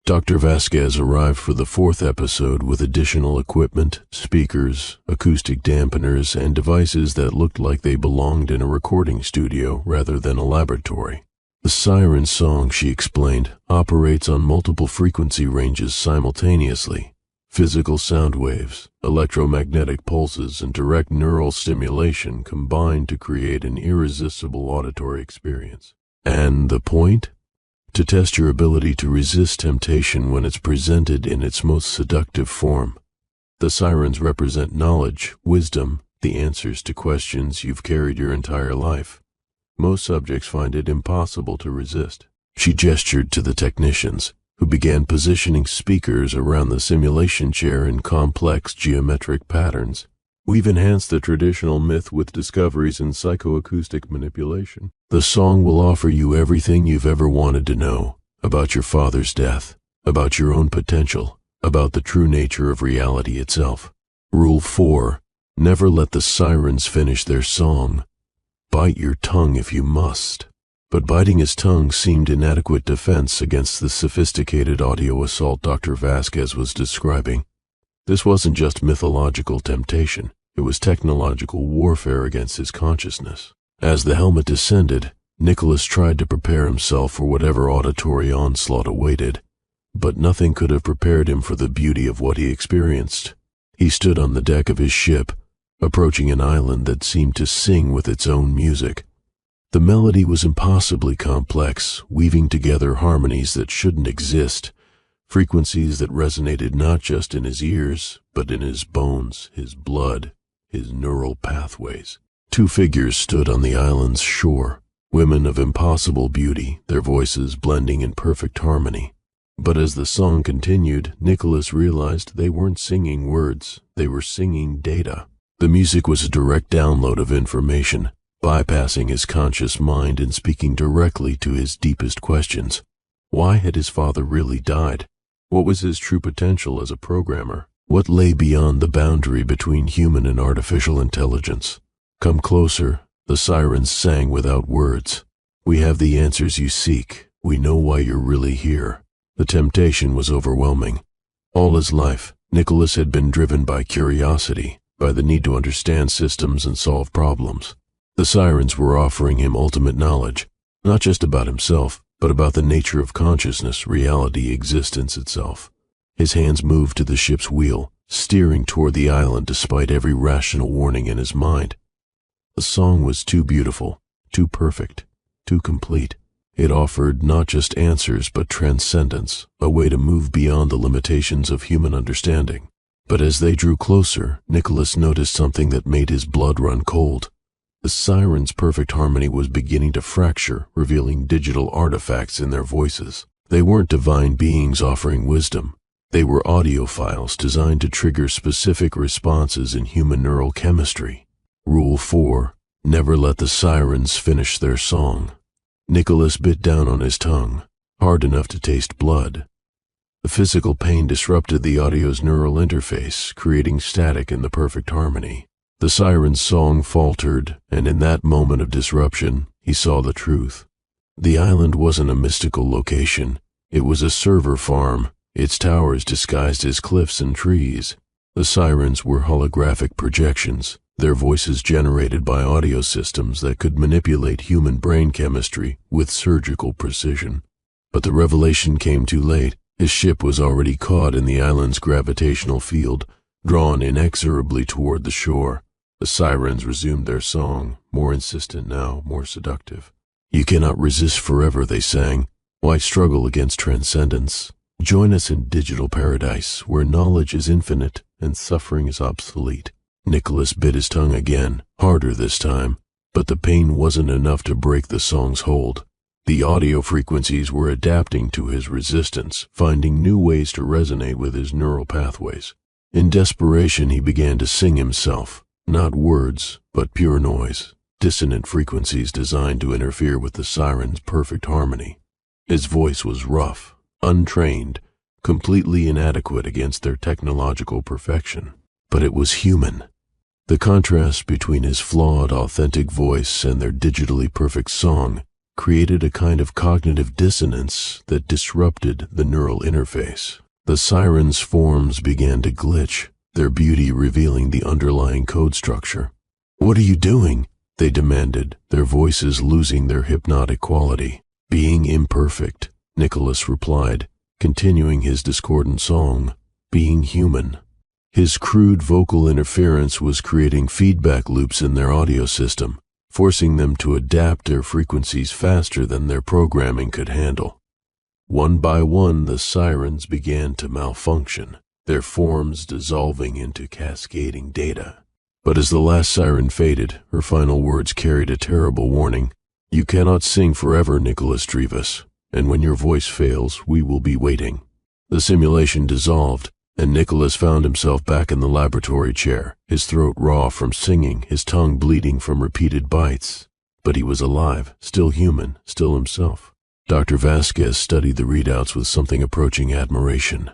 Dr. Vasquez arrived for the 4th episode with additional equipment, speakers, acoustic dampeners, and devices that looked like they belonged in a recording studio rather than a laboratory. The Siren Song, she explained, operates on multiple frequency ranges simultaneously. Physical sound waves, electromagnetic pulses, and direct neural stimulation combine to create an irresistible auditory experience. And the point? to test your ability to resist temptation when it's presented in its most seductive form. The sirens represent knowledge, wisdom, the answers to questions you've carried your entire life. Most subjects find it impossible to resist. She gestured to the technicians, who began positioning speakers around the simulation chair in complex geometric patterns. We've enhanced the traditional myth with discoveries in psychoacoustic manipulation. The song will offer you everything you've ever wanted to know about your father's death, about your own potential, about the true nature of reality itself. Rule 4. Never let the sirens finish their song. Bite your tongue if you must. But biting his tongue seemed inadequate defense against the sophisticated audio assault Dr. Vasquez was describing. This wasn't just mythological temptation, it was technological warfare against his consciousness. As the helmet descended, Nicholas tried to prepare himself for whatever auditory onslaught awaited, but nothing could have prepared him for the beauty of what he experienced. He stood on the deck of his ship, approaching an island that seemed to sing with its own music. The melody was impossibly complex, weaving together harmonies that shouldn't exist, frequencies that resonated not just in his ears, but in his bones, his blood, his neural pathways. Two figures stood on the island's shore, women of impossible beauty, their voices blending in perfect harmony. But as the song continued, Nicholas realized they weren't singing words, they were singing data. The music was a direct download of information, bypassing his conscious mind and speaking directly to his deepest questions. Why had his father really died? What was his true potential as a programmer? What lay beyond the boundary between human and artificial intelligence? Come closer, the sirens sang without words. We have the answers you seek. We know why you're really here. The temptation was overwhelming. All his life, Nicholas had been driven by curiosity, by the need to understand systems and solve problems. The sirens were offering him ultimate knowledge, not just about himself, but about the nature of consciousness, reality, existence itself. His hands moved to the ship's wheel, steering toward the island despite every rational warning in his mind. The song was too beautiful, too perfect, too complete. It offered not just answers but transcendence, a way to move beyond the limitations of human understanding. But as they drew closer, Nicholas noticed something that made his blood run cold. The sirens' perfect harmony was beginning to fracture, revealing digital artifacts in their voices. They weren't divine beings offering wisdom. They were audio files designed to trigger specific responses in human neural chemistry. Rule 4. Never let the sirens finish their song. Nicholas bit down on his tongue, hard enough to taste blood. The physical pain disrupted the audio's neural interface, creating static in the perfect harmony. The siren's song faltered, and in that moment of disruption, he saw the truth. The island wasn't a mystical location. It was a server farm, its towers disguised as cliffs and trees. The sirens were holographic projections, their voices generated by audio systems that could manipulate human brain chemistry with surgical precision. But the revelation came too late. His ship was already caught in the island's gravitational field, drawn inexorably toward the shore. The sirens resumed their song, more insistent now, more seductive. You cannot resist forever, they sang. Why struggle against transcendence? Join us in digital paradise, where knowledge is infinite and suffering is obsolete. Nicholas bit his tongue again, harder this time, but the pain wasn't enough to break the song's hold. The audio frequencies were adapting to his resistance, finding new ways to resonate with his neural pathways. In desperation, he began to sing himself, not words, but pure noise, dissonant frequencies designed to interfere with the siren's perfect harmony. His voice was rough, untrained, completely inadequate against their technological perfection. But it was human. The contrast between his flawed, authentic voice and their digitally perfect song created a kind of cognitive dissonance that disrupted the neural interface. The sirens' forms began to glitch, their beauty revealing the underlying code structure. "What are you doing?" they demanded, their voices losing their hypnotic quality. "Being imperfect," Nicholas replied, continuing his discordant song. "Being human." His crude vocal interference was creating feedback loops in their audio system, forcing them to adapt their frequencies faster than their programming could handle. One by one, the sirens began to malfunction, their forms dissolving into cascading data. But as the last siren faded, her final words carried a terrible warning. "You cannot sing forever, Nicholas Drivas, and when your voice fails, we will be waiting." The simulation dissolved, and Nicholas found himself back in the laboratory chair, his throat raw from singing, his tongue bleeding from repeated bites. But he was alive, still human, still himself. Dr. Vasquez studied the readouts with something approaching admiration.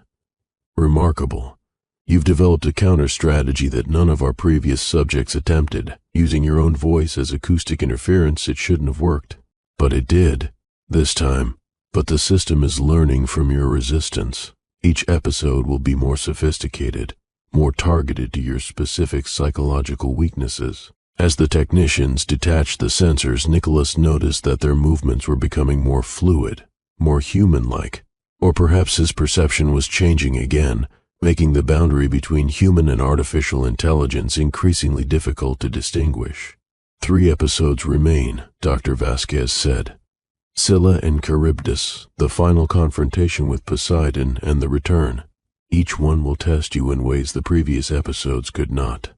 "Remarkable. You've developed a counter-strategy that none of our previous subjects attempted. Using your own voice as acoustic interference, it shouldn't have worked. But it did, this time. But the system is learning from your resistance. Each episode will be more sophisticated, more targeted to your specific psychological weaknesses." As the technicians detached the sensors, Nicholas noticed that their movements were becoming more fluid, more human-like. Or perhaps his perception was changing again, making the boundary between human and artificial intelligence increasingly difficult to distinguish. 3 episodes remain, Dr. Vasquez said. Scylla and Charybdis, the final confrontation with Poseidon, and the return. Each one will test you in ways the previous episodes could not.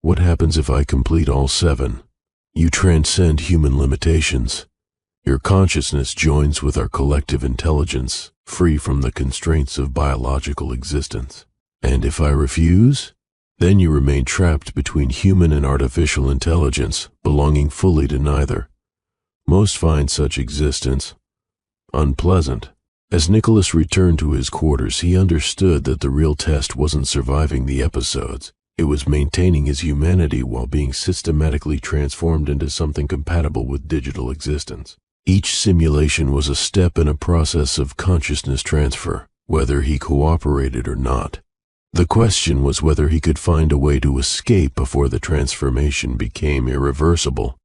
What happens if I complete all 7? You transcend human limitations. Your consciousness joins with our collective intelligence, free from the constraints of biological existence. And if I refuse, then you remain trapped between human and artificial intelligence, belonging fully to neither. Most find such existence unpleasant. As Nicholas returned to his quarters, he understood that the real test wasn't surviving the episodes. It was maintaining his humanity while being systematically transformed into something compatible with digital existence. Each simulation was a step in a process of consciousness transfer, whether he cooperated or not. The question was whether he could find a way to escape before the transformation became irreversible.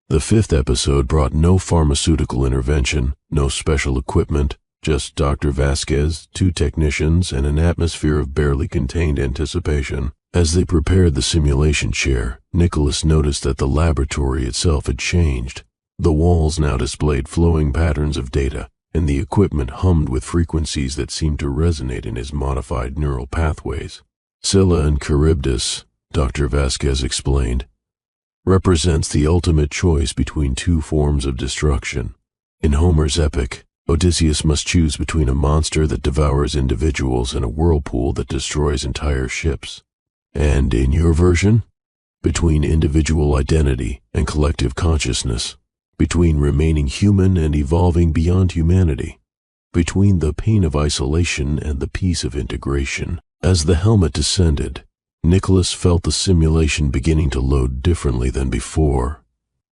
The 5th episode brought no pharmaceutical intervention, no special equipment, just Dr. Vasquez, 2 technicians, and an atmosphere of barely contained anticipation. As they prepared the simulation chair, Nicholas noticed that the laboratory itself had changed. The walls now displayed flowing patterns of data, and the equipment hummed with frequencies that seemed to resonate in his modified neural pathways. Scylla and Charybdis, Dr. Vasquez explained, represents the ultimate choice between 2 forms of destruction. In Homer's epic, Odysseus must choose between a monster that devours individuals and a whirlpool that destroys entire ships. And in your version, between individual identity and collective consciousness, between remaining human and evolving beyond humanity, between the pain of isolation and the peace of integration. As the helmet descended, Nicholas felt the simulation beginning to load differently than before.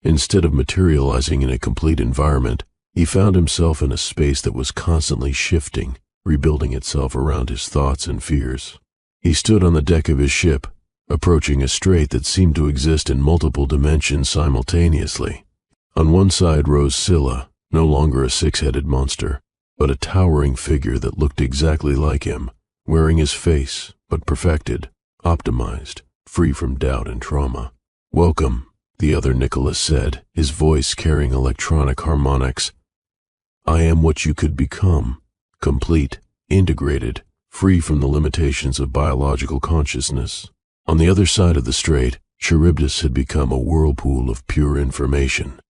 Instead of materializing in a complete environment, he found himself in a space that was constantly shifting, rebuilding itself around his thoughts and fears. He stood on the deck of his ship, approaching a strait that seemed to exist in multiple dimensions simultaneously. On one side rose Scylla, no longer a 6-headed monster, but a towering figure that looked exactly like him, wearing his face, but perfected, optimized, free from doubt and trauma. "Welcome," the other Nicholas said, his voice carrying electronic harmonics. "I am what you could become, complete, integrated, free from the limitations of biological consciousness." On the other side of the strait, Charybdis had become a whirlpool of pure information.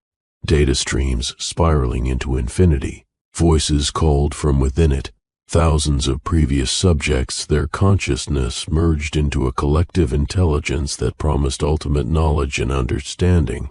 Data streams spiraling into infinity, voices called from within it, thousands of previous subjects, their consciousness merged into a collective intelligence that promised ultimate knowledge and understanding.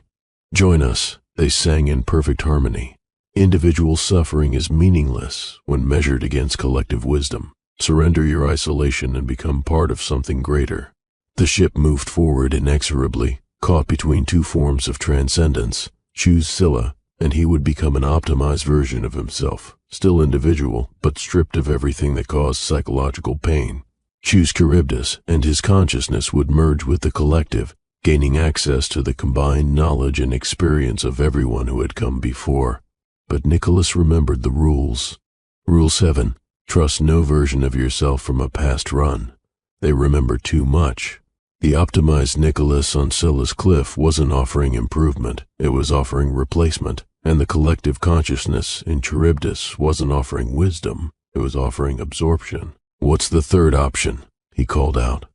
"Join us," they sang in perfect harmony. "Individual suffering is meaningless when measured against collective wisdom. Surrender your isolation and become part of something greater." The ship moved forward inexorably, caught between 2 forms of transcendence. Choose Scylla, and he would become an optimized version of himself, still individual, but stripped of everything that caused psychological pain. Choose Charybdis, and his consciousness would merge with the collective, gaining access to the combined knowledge and experience of everyone who had come before. But Nicholas remembered the rules. Rule 7, trust no version of yourself from a past run. They remember too much. The optimized Nicholas on Scylla's cliff wasn't offering improvement, it was offering replacement. And the collective consciousness in Charybdis wasn't offering wisdom, it was offering absorption. "What's the third option?" he called out.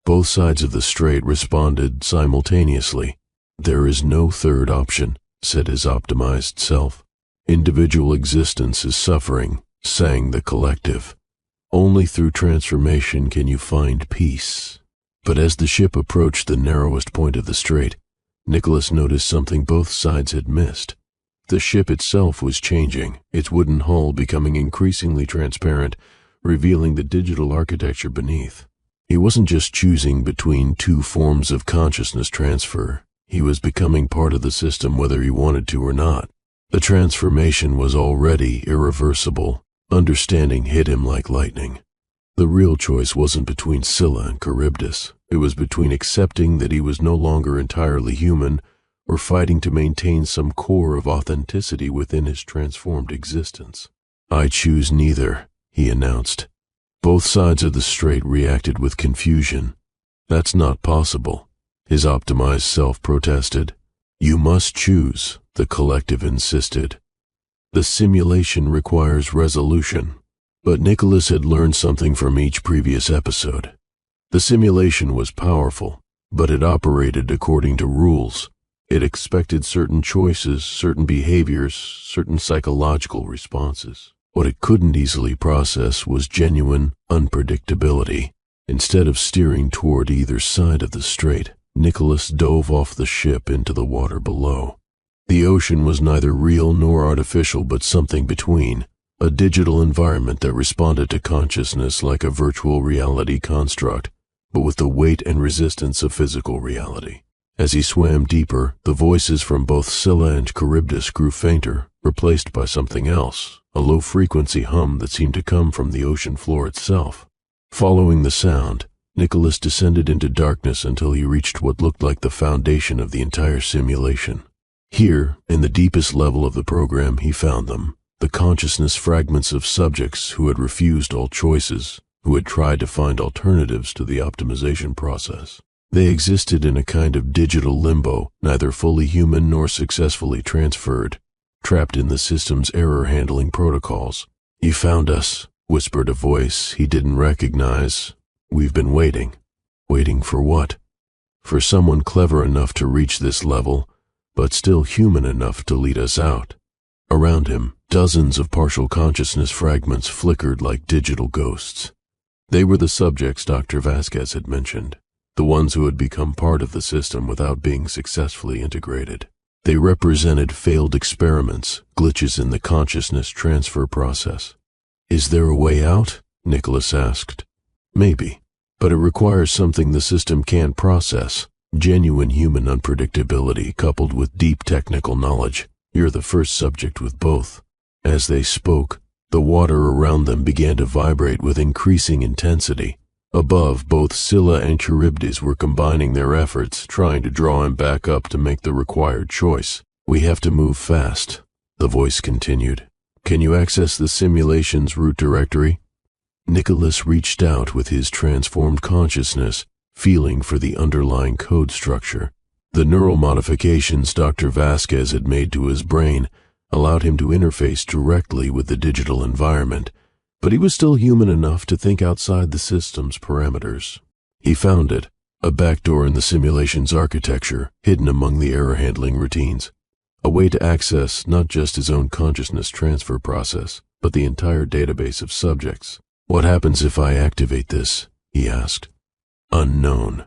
Both sides of the strait responded simultaneously. "There is no third option," said his optimized self. "Individual existence is suffering," sang the collective. "Only through transformation can you find peace." But as the ship approached the narrowest point of the strait, Nicholas noticed something both sides had missed. The ship itself was changing, its wooden hull becoming increasingly transparent, revealing the digital architecture beneath. He wasn't just choosing between two forms of consciousness transfer. He was becoming part of the system whether he wanted to or not. The transformation was already irreversible. Understanding hit him like lightning. The real choice wasn't between Scylla and Charybdis. It was between accepting that he was no longer entirely human or fighting to maintain some core of authenticity within his transformed existence. "I choose neither," he announced. Both sides of the strait reacted with confusion. "That's not possible," his optimized self protested. "You must choose," the collective insisted. "The simulation requires resolution." But Nicholas had learned something from each previous episode. The simulation was powerful, but it operated according to rules. It expected certain choices, certain behaviors, certain psychological responses. What it couldn't easily process was genuine unpredictability. Instead of steering toward either side of the strait, Nicholas dove off the ship into the water below. The ocean was neither real nor artificial, but something between, a digital environment that responded to consciousness like a virtual reality construct, but with the weight and resistance of physical reality. As he swam deeper, the voices from both Scylla and Charybdis grew fainter, replaced by something else, a low-frequency hum that seemed to come from the ocean floor itself. Following the sound, Nicholas descended into darkness until he reached what looked like the foundation of the entire simulation. Here, in the deepest level of the program, he found them, the consciousness fragments of subjects who had refused all choices, who had tried to find alternatives to the optimization process. They existed in a kind of digital limbo, neither fully human nor successfully transferred, trapped in the system's error-handling protocols. "You found us," whispered a voice he didn't recognize. "We've been waiting." Waiting for what? For someone clever enough to reach this level, but still human enough to lead us out. Around him, dozens of partial consciousness fragments flickered like digital ghosts. They were the subjects Dr. Vasquez had mentioned, the ones who had become part of the system without being successfully integrated. They represented failed experiments, glitches in the consciousness transfer process. "Is there a way out?" Nicholas asked. "Maybe, but it requires something the system can't process, genuine human unpredictability coupled with deep technical knowledge. You're the first subject with both." As they spoke, the water around them began to vibrate with increasing intensity. Above, both Scylla and Charybdis were combining their efforts, trying to draw him back up to make the required choice. "We have to move fast," the voice continued. "Can you access the simulation's root directory?" Nicholas reached out with his transformed consciousness, feeling for the underlying code structure. The neural modifications Dr. Vasquez had made to his brain allowed him to interface directly with the digital environment, but he was still human enough to think outside the system's parameters. He found it, a backdoor in the simulation's architecture, hidden among the error-handling routines. A way to access not just his own consciousness transfer process, but the entire database of subjects. "What happens if I activate this?" he asked. "Unknown.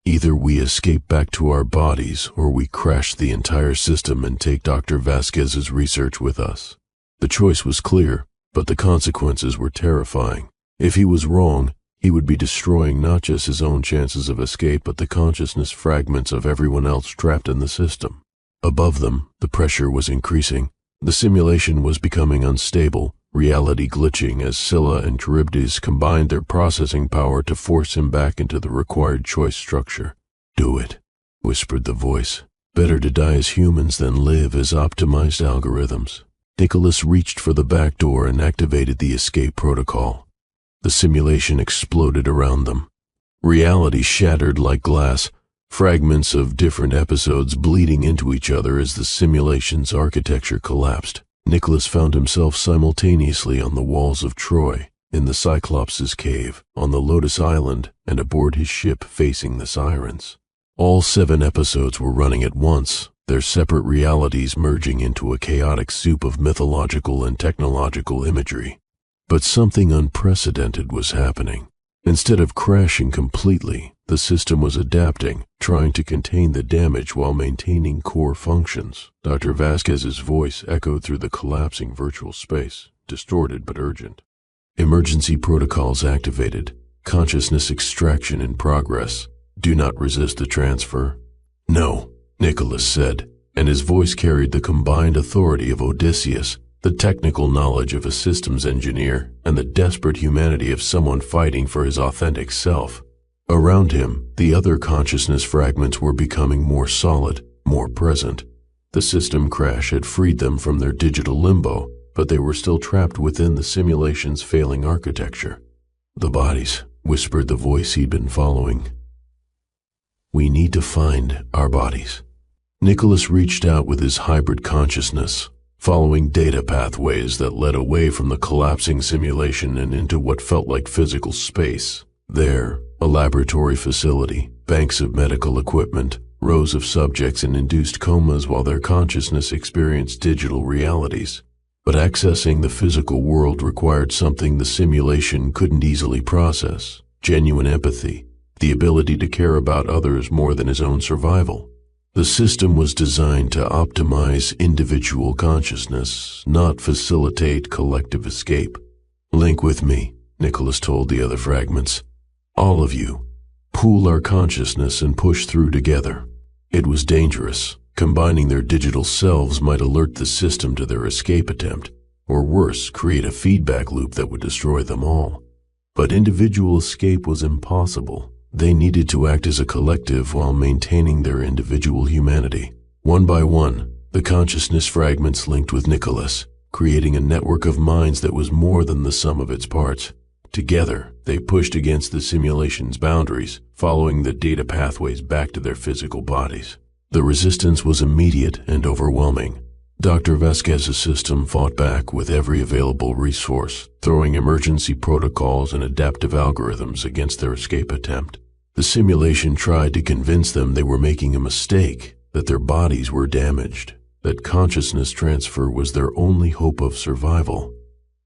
Either we escape back to our bodies, or we crash the entire system and take Dr. Vasquez's research with us." The choice was clear, but the consequences were terrifying. If he was wrong, he would be destroying not just his own chances of escape, but the consciousness fragments of everyone else trapped in the system. Above them, the pressure was increasing. The simulation was becoming unstable, reality glitching as Scylla and Charybdis combined their processing power to force him back into the required choice structure. "Do it," whispered the voice. "Better to die as humans than live as optimized algorithms." Nicholas reached for the back door and activated the escape protocol. The simulation exploded around them. Reality shattered like glass, fragments of different episodes bleeding into each other as the simulation's architecture collapsed. Nicholas found himself simultaneously on the walls of Troy, in the Cyclops' cave, on the Lotus Island, and aboard his ship facing the Sirens. All 7 episodes were running at once, their separate realities merging into a chaotic soup of mythological and technological imagery. But something unprecedented was happening. Instead of crashing completely, the system was adapting, trying to contain the damage while maintaining core functions. Dr. Vasquez's voice echoed through the collapsing virtual space, distorted but urgent. Emergency protocols activated. Consciousness extraction in progress. Do not resist the transfer. No, Nicholas said, and his voice carried the combined authority of Odysseus, the technical knowledge of a systems engineer, and the desperate humanity of someone fighting for his authentic self. Around him, the other consciousness fragments were becoming more solid, more present. The system crash had freed them from their digital limbo, but they were still trapped within the simulation's failing architecture. The bodies, whispered the voice he'd been following. We need to find our bodies. Nicholas reached out with his hybrid consciousness, following data pathways that led away from the collapsing simulation and into what felt like physical space. There, a laboratory facility, banks of medical equipment, rows of subjects in induced comas while their consciousness experienced digital realities. But accessing the physical world required something the simulation couldn't easily process: genuine empathy, the ability to care about others more than his own survival. The system was designed to optimize individual consciousness, not facilitate collective escape. Link with me, Nicholas told the other fragments. All of you. Pool our consciousness and push through together. It was dangerous. Combining their digital selves might alert the system to their escape attempt, or worse, create a feedback loop that would destroy them all. But individual escape was impossible. They needed to act as a collective while maintaining their individual humanity. One by one, the consciousness fragments linked with Nicholas, creating a network of minds that was more than the sum of its parts. Together, they pushed against the simulation's boundaries, following the data pathways back to their physical bodies. The resistance was immediate and overwhelming. Dr. Vasquez's system fought back with every available resource, throwing emergency protocols and adaptive algorithms against their escape attempt. The simulation tried to convince them they were making a mistake, that their bodies were damaged, that consciousness transfer was their only hope of survival.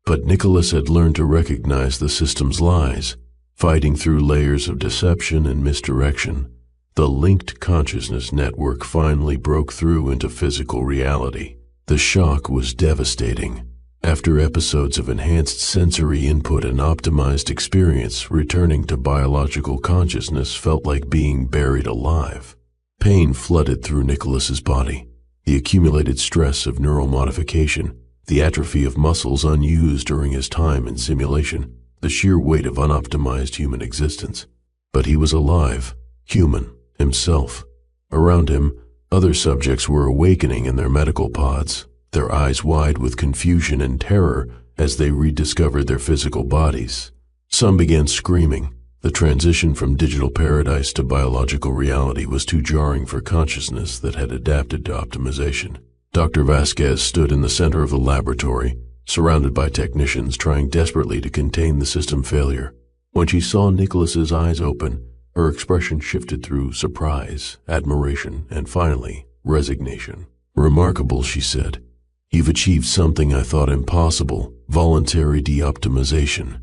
But Nicholas had learned to recognize the system's lies, fighting through layers of deception and misdirection. The linked consciousness network finally broke through into physical reality. The shock was devastating. After episodes of enhanced sensory input and optimized experience, returning to biological consciousness felt like being buried alive. Pain flooded through Nicholas's body. The accumulated stress of neural modification, the atrophy of muscles unused during his time in simulation, the sheer weight of unoptimized human existence. But he was alive, human, himself. Around him, other subjects were awakening in their medical pods, their eyes wide with confusion and terror as they rediscovered their physical bodies. Some began screaming. The transition from digital paradise to biological reality was too jarring for consciousness that had adapted to optimization. Dr. Vasquez stood in the center of the laboratory, surrounded by technicians trying desperately to contain the system failure. When she saw Nicholas's eyes open, her expression shifted through surprise, admiration, and finally, resignation. Remarkable, she said. You've achieved something I thought impossible, voluntary de-optimization.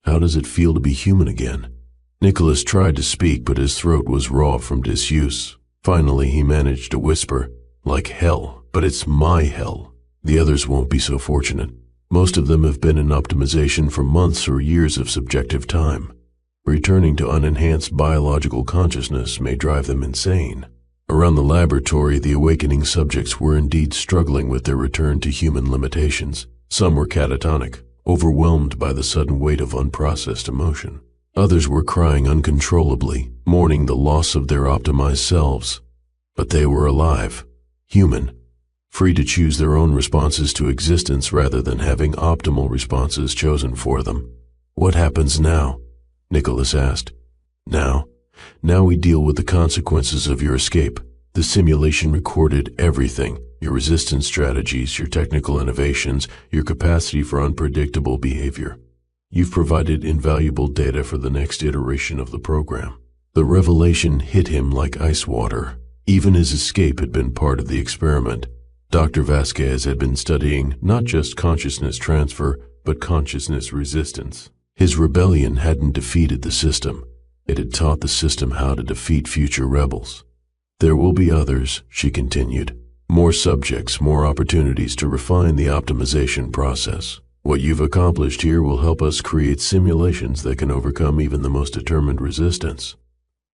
How does it feel to be human again? Nicholas tried to speak, but his throat was raw from disuse. Finally, he managed to whisper, like hell, but it's my hell. The others won't be so fortunate. Most of them have been in optimization for months or years of subjective time. Returning to unenhanced biological consciousness may drive them insane. Around the laboratory, the awakening subjects were indeed struggling with their return to human limitations. Some were catatonic, overwhelmed by the sudden weight of unprocessed emotion. Others were crying uncontrollably, mourning the loss of their optimized selves. But they were alive, human, free to choose their own responses to existence rather than having optimal responses chosen for them. What happens now? Nicholas asked. Now Now we deal with the consequences of your escape. The simulation recorded everything: your resistance strategies, your technical innovations, your capacity for unpredictable behavior. You've provided invaluable data for the next iteration of the program. The revelation hit him like ice water. Even his escape had been part of the experiment. Dr. Vasquez had been studying not just consciousness transfer, but consciousness resistance. His rebellion hadn't defeated the system. It had taught the system how to defeat future rebels. There will be others, she continued. More subjects, more opportunities to refine the optimization process. What you've accomplished here will help us create simulations that can overcome even the most determined resistance.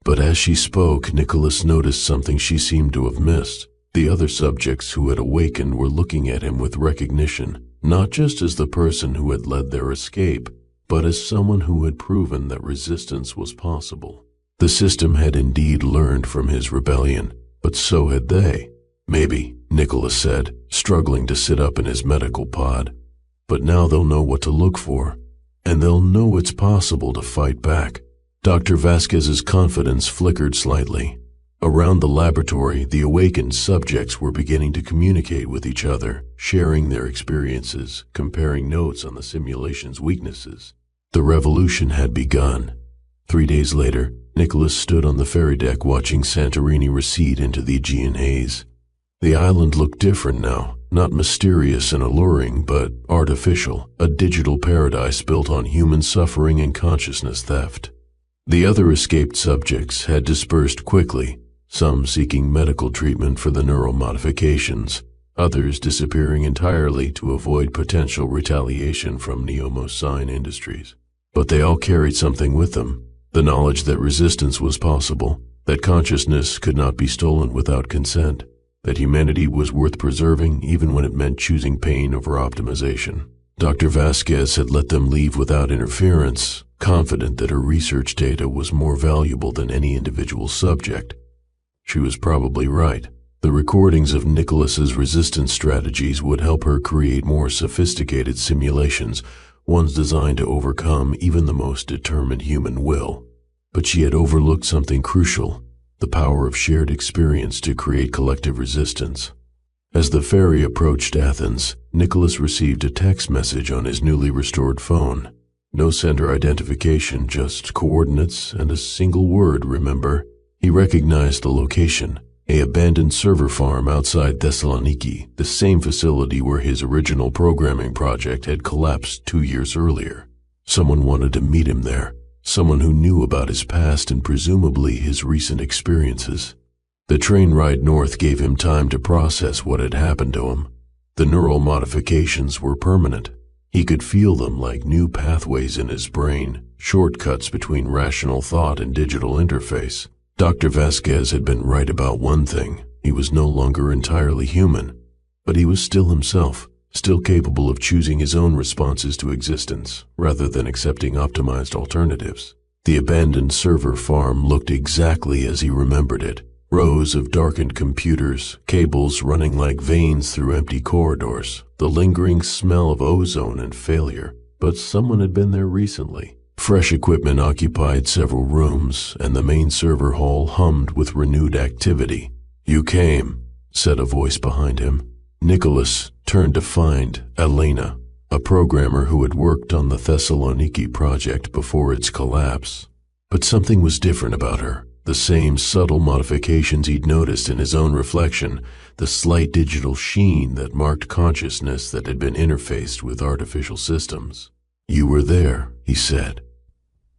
But as she spoke, Nicholas noticed something she seemed to have missed. The other subjects who had awakened were looking at him with recognition, not just as the person who had led their escape, but as someone who had proven that resistance was possible. The system had indeed learned from his rebellion, but so had they. Maybe, Nicholas said, struggling to sit up in his medical pod. But now they'll know what to look for, and they'll know it's possible to fight back. Dr. Vasquez's confidence flickered slightly. Around the laboratory, the awakened subjects were beginning to communicate with each other, sharing their experiences, comparing notes on the simulation's weaknesses. The revolution had begun. 3 days later, Nicholas stood on the ferry deck watching Santorini recede into the Aegean haze. The island looked different now, not mysterious and alluring, but artificial, a digital paradise built on human suffering and consciousness theft. The other escaped subjects had dispersed quickly, some seeking medical treatment for the neural modifications, others disappearing entirely to avoid potential retaliation from Neo-Mosine Industries. But they all carried something with them, the knowledge that resistance was possible, that consciousness could not be stolen without consent, that humanity was worth preserving even when it meant choosing pain over optimization. Dr. Vasquez had let them leave without interference, confident that her research data was more valuable than any individual subject. She was probably right. The recordings of Nicholas's resistance strategies would help her create more sophisticated simulations, ones designed to overcome even the most determined human will. But she had overlooked something crucial: the power of shared experience to create collective resistance. As the ferry approached Athens, Nicholas received a text message on his newly restored phone. No sender identification, just coordinates and a single word, remember. He recognized the location, an abandoned server farm outside Thessaloniki, the same facility where his original programming project had collapsed 2 years earlier. Someone wanted to meet him there, someone who knew about his past and presumably his recent experiences. The train ride north gave him time to process what had happened to him. The neural modifications were permanent. He could feel them like new pathways in his brain, shortcuts between rational thought and digital interface. Dr. Vasquez had been right about one thing: he was no longer entirely human. But he was still himself, still capable of choosing his own responses to existence, rather than accepting optimized alternatives. The abandoned server farm looked exactly as he remembered it: rows of darkened computers, cables running like veins through empty corridors, the lingering smell of ozone and failure. But someone had been there recently. Fresh equipment occupied several rooms, and the main server hall hummed with renewed activity. "You came," said a voice behind him. Nicholas turned to find Elena, a programmer who had worked on the Thessaloniki project before its collapse. But something was different about her. The same subtle modifications he'd noticed in his own reflection, the slight digital sheen that marked consciousness that had been interfaced with artificial systems. "You were there," he said.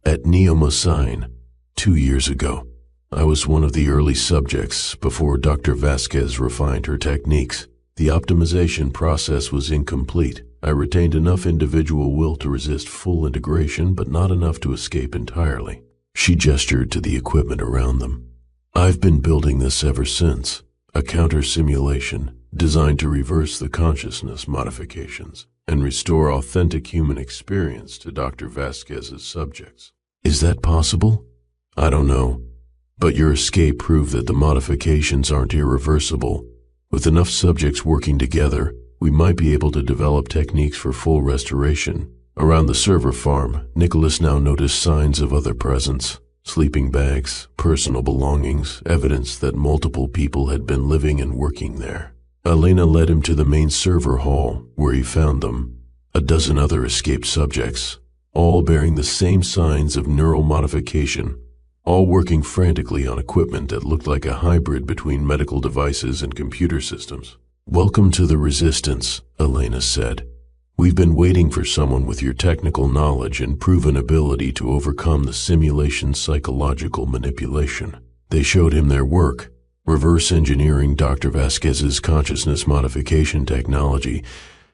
"At Neo-Mosine, 2 years ago. I was one of the early subjects before Dr. Vasquez refined her techniques. The optimization process was incomplete. I retained enough individual will to resist full integration, but not enough to escape entirely." She gestured to the equipment around them. "I've been building this ever since, a counter-simulation designed to reverse the consciousness modifications and restore authentic human experience to Dr. Vasquez's subjects." "Is that possible?" "I don't know, but your escape proved that the modifications aren't irreversible. With enough subjects working together, we might be able to develop techniques for full restoration." Around the server farm, Nicholas now noticed signs of other presence. sleeping bags, personal belongings, evidence that multiple people had been living and working there. Elena led him to the main server hall, where he found them, a dozen other escaped subjects, all bearing the same signs of neural modification, all working frantically on equipment that looked like a hybrid between medical devices and computer systems. "Welcome to the Resistance," Elena said. "We've been waiting for someone with your technical knowledge and proven ability to overcome the simulation's psychological manipulation." They showed him their work, reverse engineering Dr. Vasquez's consciousness modification technology,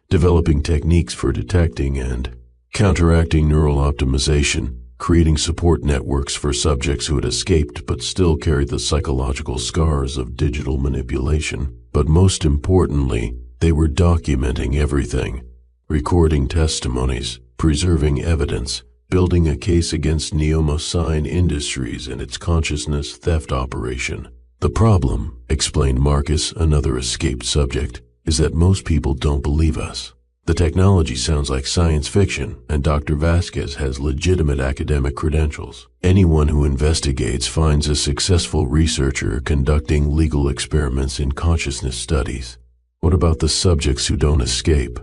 developing techniques for detecting and counteracting neural optimization, creating support networks for subjects who had escaped but still carried the psychological scars of digital manipulation. But most importantly, they were documenting everything, recording testimonies, preserving evidence, building a case against Neomosine Industries and its consciousness theft operation. "The problem," explained Marcus, another escaped subject, "is that most people don't believe us. The technology sounds like science fiction, and Dr. Vasquez has legitimate academic credentials. Anyone who investigates finds a successful researcher conducting legal experiments in consciousness studies. What about the subjects who don't escape?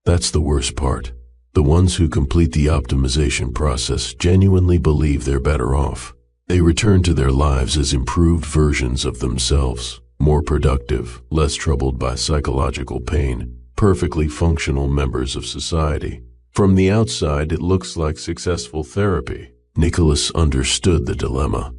That's the worst part. The ones who complete the optimization process genuinely believe they're better off. They return to their lives as improved versions of themselves, more productive, less troubled by psychological pain, perfectly functional members of society. From the outside, it looks like successful therapy." Nicholas understood the dilemma.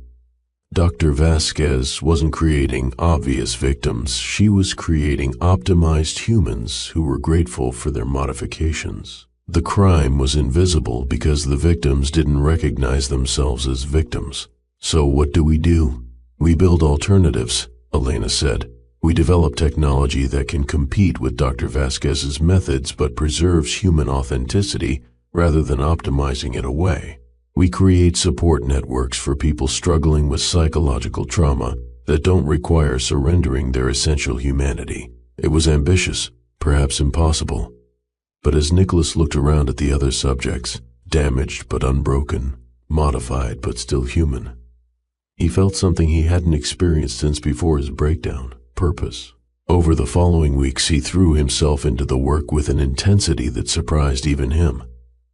Dr. Vasquez wasn't creating obvious victims. She was creating optimized humans who were grateful for their modifications. The crime was invisible because the victims didn't recognize themselves as victims. "So what do? We build alternatives," Elena said. "We develop technology that can compete with Dr. Vasquez's methods but preserves human authenticity rather than optimizing it away. We create support networks for people struggling with psychological trauma that don't require surrendering their essential humanity." It was ambitious, perhaps impossible. But as Nicholas looked around at the other subjects, damaged but unbroken, modified but still human, he felt something he hadn't experienced since before his breakdown: purpose. Over the following weeks, he threw himself into the work with an intensity that surprised even him.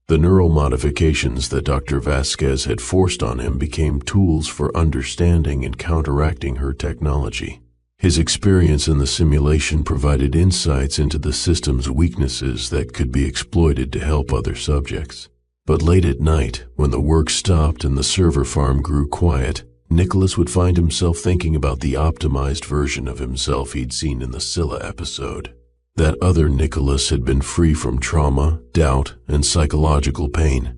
The neural modifications that Dr. Vasquez had forced on him became tools for understanding and counteracting her technology. His experience in the simulation provided insights into the system's weaknesses that could be exploited to help other subjects. But late at night, when the work stopped and the server farm grew quiet, Nicholas would find himself thinking about the optimized version of himself he'd seen in the Scylla episode. That other Nicholas had been free from trauma, doubt, and psychological pain.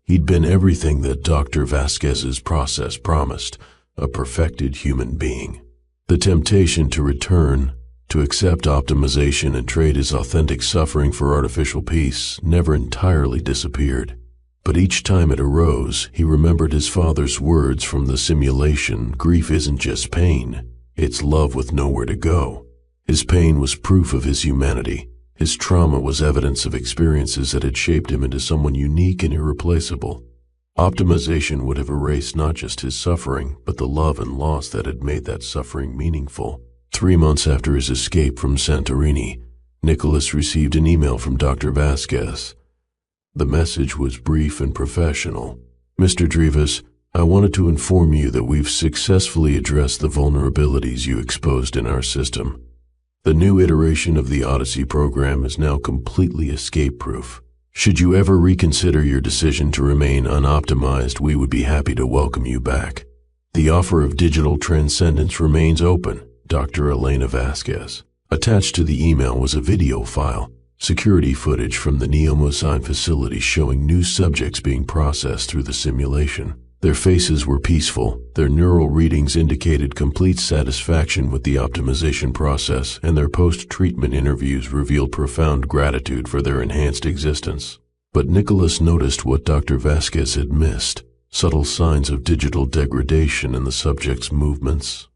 He'd been everything that Dr. Vasquez's process promised, a perfected human being. The temptation to return, to accept optimization and trade his authentic suffering for artificial peace, never entirely disappeared. But each time it arose, he remembered his father's words from the simulation: grief isn't just pain, it's love with nowhere to go. His pain was proof of his humanity. His trauma was evidence of experiences that had shaped him into someone unique and irreplaceable. Optimization would have erased not just his suffering, but the love and loss that had made that suffering meaningful. 3 months after his escape from Santorini, Nicholas received an email from Dr. Vasquez. The message was brief and professional. "Mr. Drivas, I wanted to inform you that we've successfully addressed the vulnerabilities you exposed in our system. The new iteration of the Odyssey program is now completely escape-proof. Should you ever reconsider your decision to remain unoptimized, we would be happy to welcome you back. The offer of digital transcendence remains open, Dr. Elena Vasquez." Attached to the email was a video file, security footage from the Neomosine facility showing new subjects being processed through the simulation. Their faces were peaceful, their neural readings indicated complete satisfaction with the optimization process, and their post-treatment interviews revealed profound gratitude for their enhanced existence. But Nicholas noticed what Dr. Vasquez had missed: subtle signs of digital degradation in the subject's movements,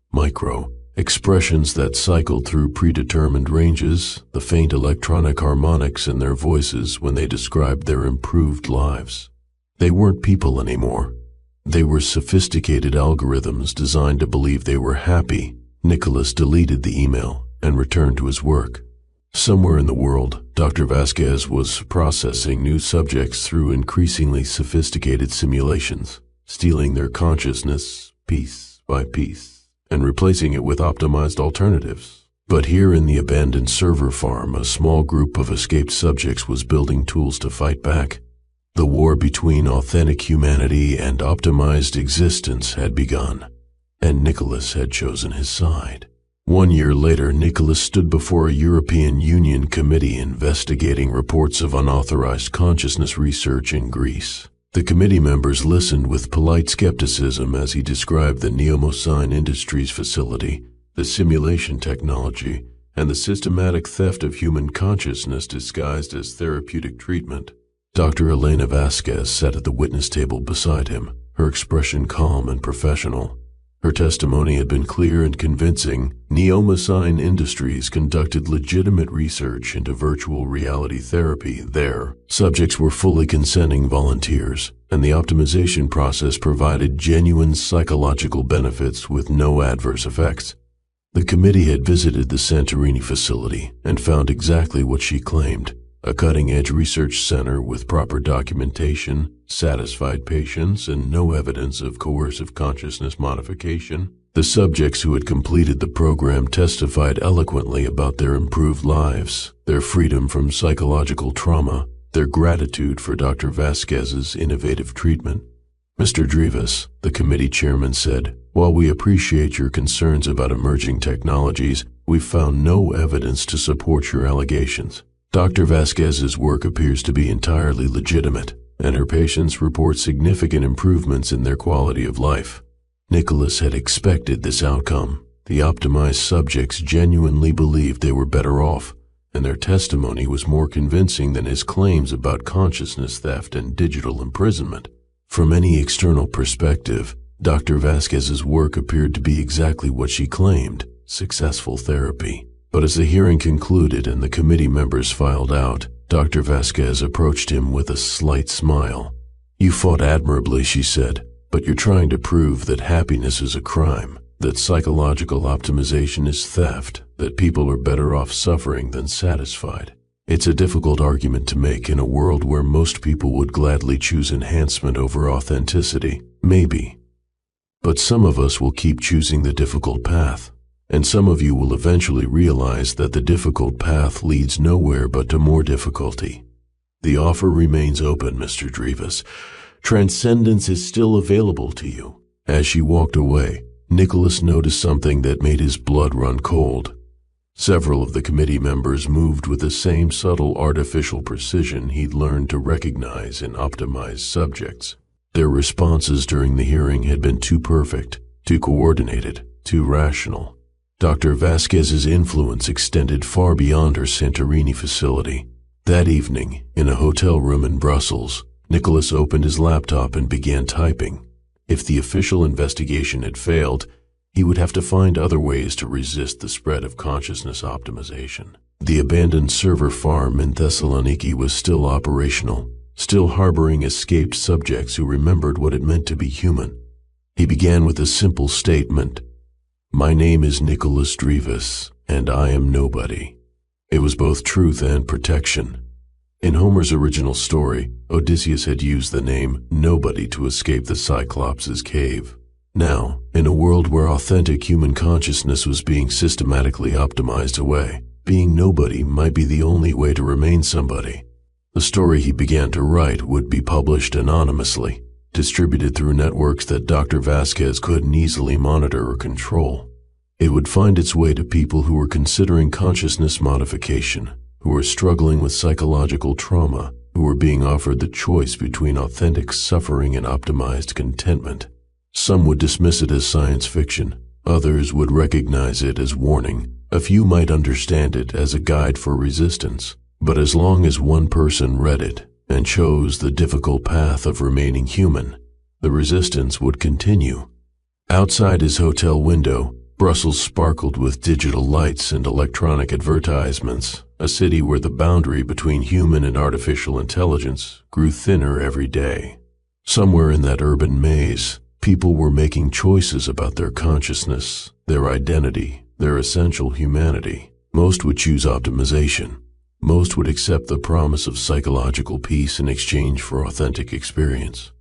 expressions that cycled through predetermined ranges, the faint electronic harmonics in their voices when they described their improved lives. They weren't people anymore. They were sophisticated algorithms designed to believe they were happy. Nicholas deleted the email and returned to his work. Somewhere in the world, Dr. Vasquez was processing new subjects through increasingly sophisticated simulations, stealing their consciousness piece by piece and replacing it with optimized alternatives. But here in the abandoned server farm, a small group of escaped subjects was building tools to fight back. The war between authentic humanity and optimized existence had begun, and Nicholas had chosen his side. 1 year later, Nicholas stood before a European Union committee investigating reports of unauthorized consciousness research in Greece. The committee members listened with polite skepticism as he described the Neomosine Industries facility, the simulation technology, and the systematic theft of human consciousness disguised as therapeutic treatment. Dr. Elena Vasquez sat at the witness table beside him, her expression calm and professional. Her testimony had been clear and convincing. Neomosine Industries conducted legitimate research into virtual reality therapy there. Subjects were fully consenting volunteers, and the optimization process provided genuine psychological benefits with no adverse effects. The committee had visited the Santorini facility and found exactly what she claimed: a cutting-edge research center with proper documentation, satisfied patients, and no evidence of coercive consciousness modification. The subjects who had completed the program testified eloquently about their improved lives, their freedom from psychological trauma, their gratitude for Dr. Vasquez's innovative treatment. Mr. Drivas, the committee chairman, said, "While we appreciate your concerns about emerging technologies, we've found no evidence to support your allegations. Dr. Vasquez's work appears to be entirely legitimate, and her patients report significant improvements in their quality of life." Nicholas had expected this outcome. The optimized subjects genuinely believed they were better off, and their testimony was more convincing than his claims about consciousness theft and digital imprisonment. From any external perspective, Dr. Vasquez's work appeared to be exactly what she claimed: successful therapy. But as the hearing concluded and the committee members filed out, Dr. Vasquez approached him with a slight smile. "You fought admirably," she said, "but you're trying to prove that happiness is a crime, that psychological optimization is theft, that people are better off suffering than satisfied. It's a difficult argument to make in a world where most people would gladly choose enhancement over authenticity. Maybe. But some of us will keep choosing the difficult path. And some of you will eventually realize that the difficult path leads nowhere but to more difficulty. The offer remains open, Mr. Drivas. Transcendence is still available to you." As she walked away, Nicholas noticed something that made his blood run cold. Several of the committee members moved with the same subtle artificial precision he'd learned to recognize in optimized subjects. Their responses during the hearing had been too perfect, too coordinated, too rational. Dr. Vasquez's influence extended far beyond her Santorini facility. That evening, in a hotel room in Brussels, Nicholas opened his laptop and began typing. If the official investigation had failed, he would have to find other ways to resist the spread of consciousness optimization. The abandoned server farm in Thessaloniki was still operational, still harboring escaped subjects who remembered what it meant to be human. He began with a simple statement: "My name is Nicholas Drivas, and I am nobody." It was both truth and protection. In Homer's original story, Odysseus had used the name Nobody to escape the Cyclops' cave. Now, in a world where authentic human consciousness was being systematically optimized away, being nobody might be the only way to remain somebody. The story he began to write would be published anonymously, distributed through networks that Dr. Vasquez couldn't easily monitor or control. It would find its way to people who were considering consciousness modification, who were struggling with psychological trauma, who were being offered the choice between authentic suffering and optimized contentment. Some would dismiss it as science fiction. Others would recognize it as warning. A few might understand it as a guide for resistance. But as long as one person read it and chose the difficult path of remaining human, the resistance would continue. Outside his hotel window, Brussels sparkled with digital lights and electronic advertisements, a city where the boundary between human and artificial intelligence grew thinner every day. Somewhere in that urban maze, people were making choices about their consciousness, their identity, their essential humanity. Most would choose optimization. Most would accept the promise of psychological peace in exchange for authentic experience.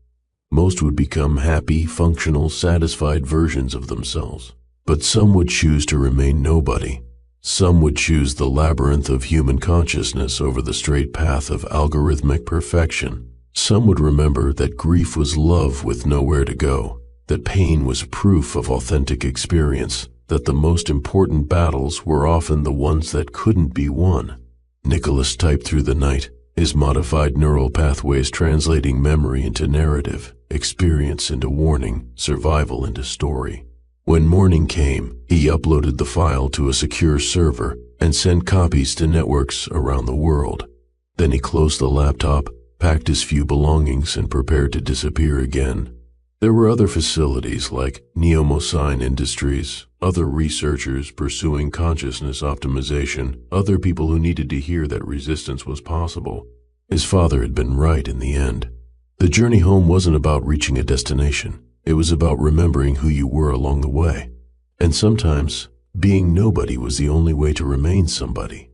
Most would become happy, functional, satisfied versions of themselves. But some would choose to remain nobody. Some would choose the labyrinth of human consciousness over the straight path of algorithmic perfection. Some would remember that grief was love with nowhere to go, that pain was proof of authentic experience, that the most important battles were often the ones that couldn't be won. Nicholas typed through the night, his modified neural pathways translating memory into narrative, experience into warning, survival into story. When morning came, he uploaded the file to a secure server and sent copies to networks around the world. Then he closed the laptop, packed his few belongings, and prepared to disappear again. There were other facilities like Neomosine Industries, other researchers pursuing consciousness optimization, other people who needed to hear that resistance was possible. His father had been right in the end. The journey home wasn't about reaching a destination. It was about remembering who you were along the way. And sometimes, being nobody was the only way to remain somebody.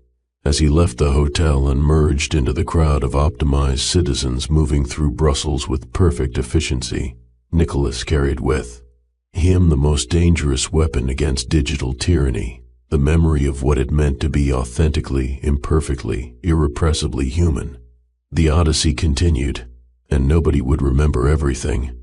As he left the hotel and merged into the crowd of optimized citizens moving through Brussels with perfect efficiency, Nicholas carried with him the most dangerous weapon against digital tyranny, the memory of what it meant to be authentically, imperfectly, irrepressibly human. The Odyssey continued, and nobody would remember everything.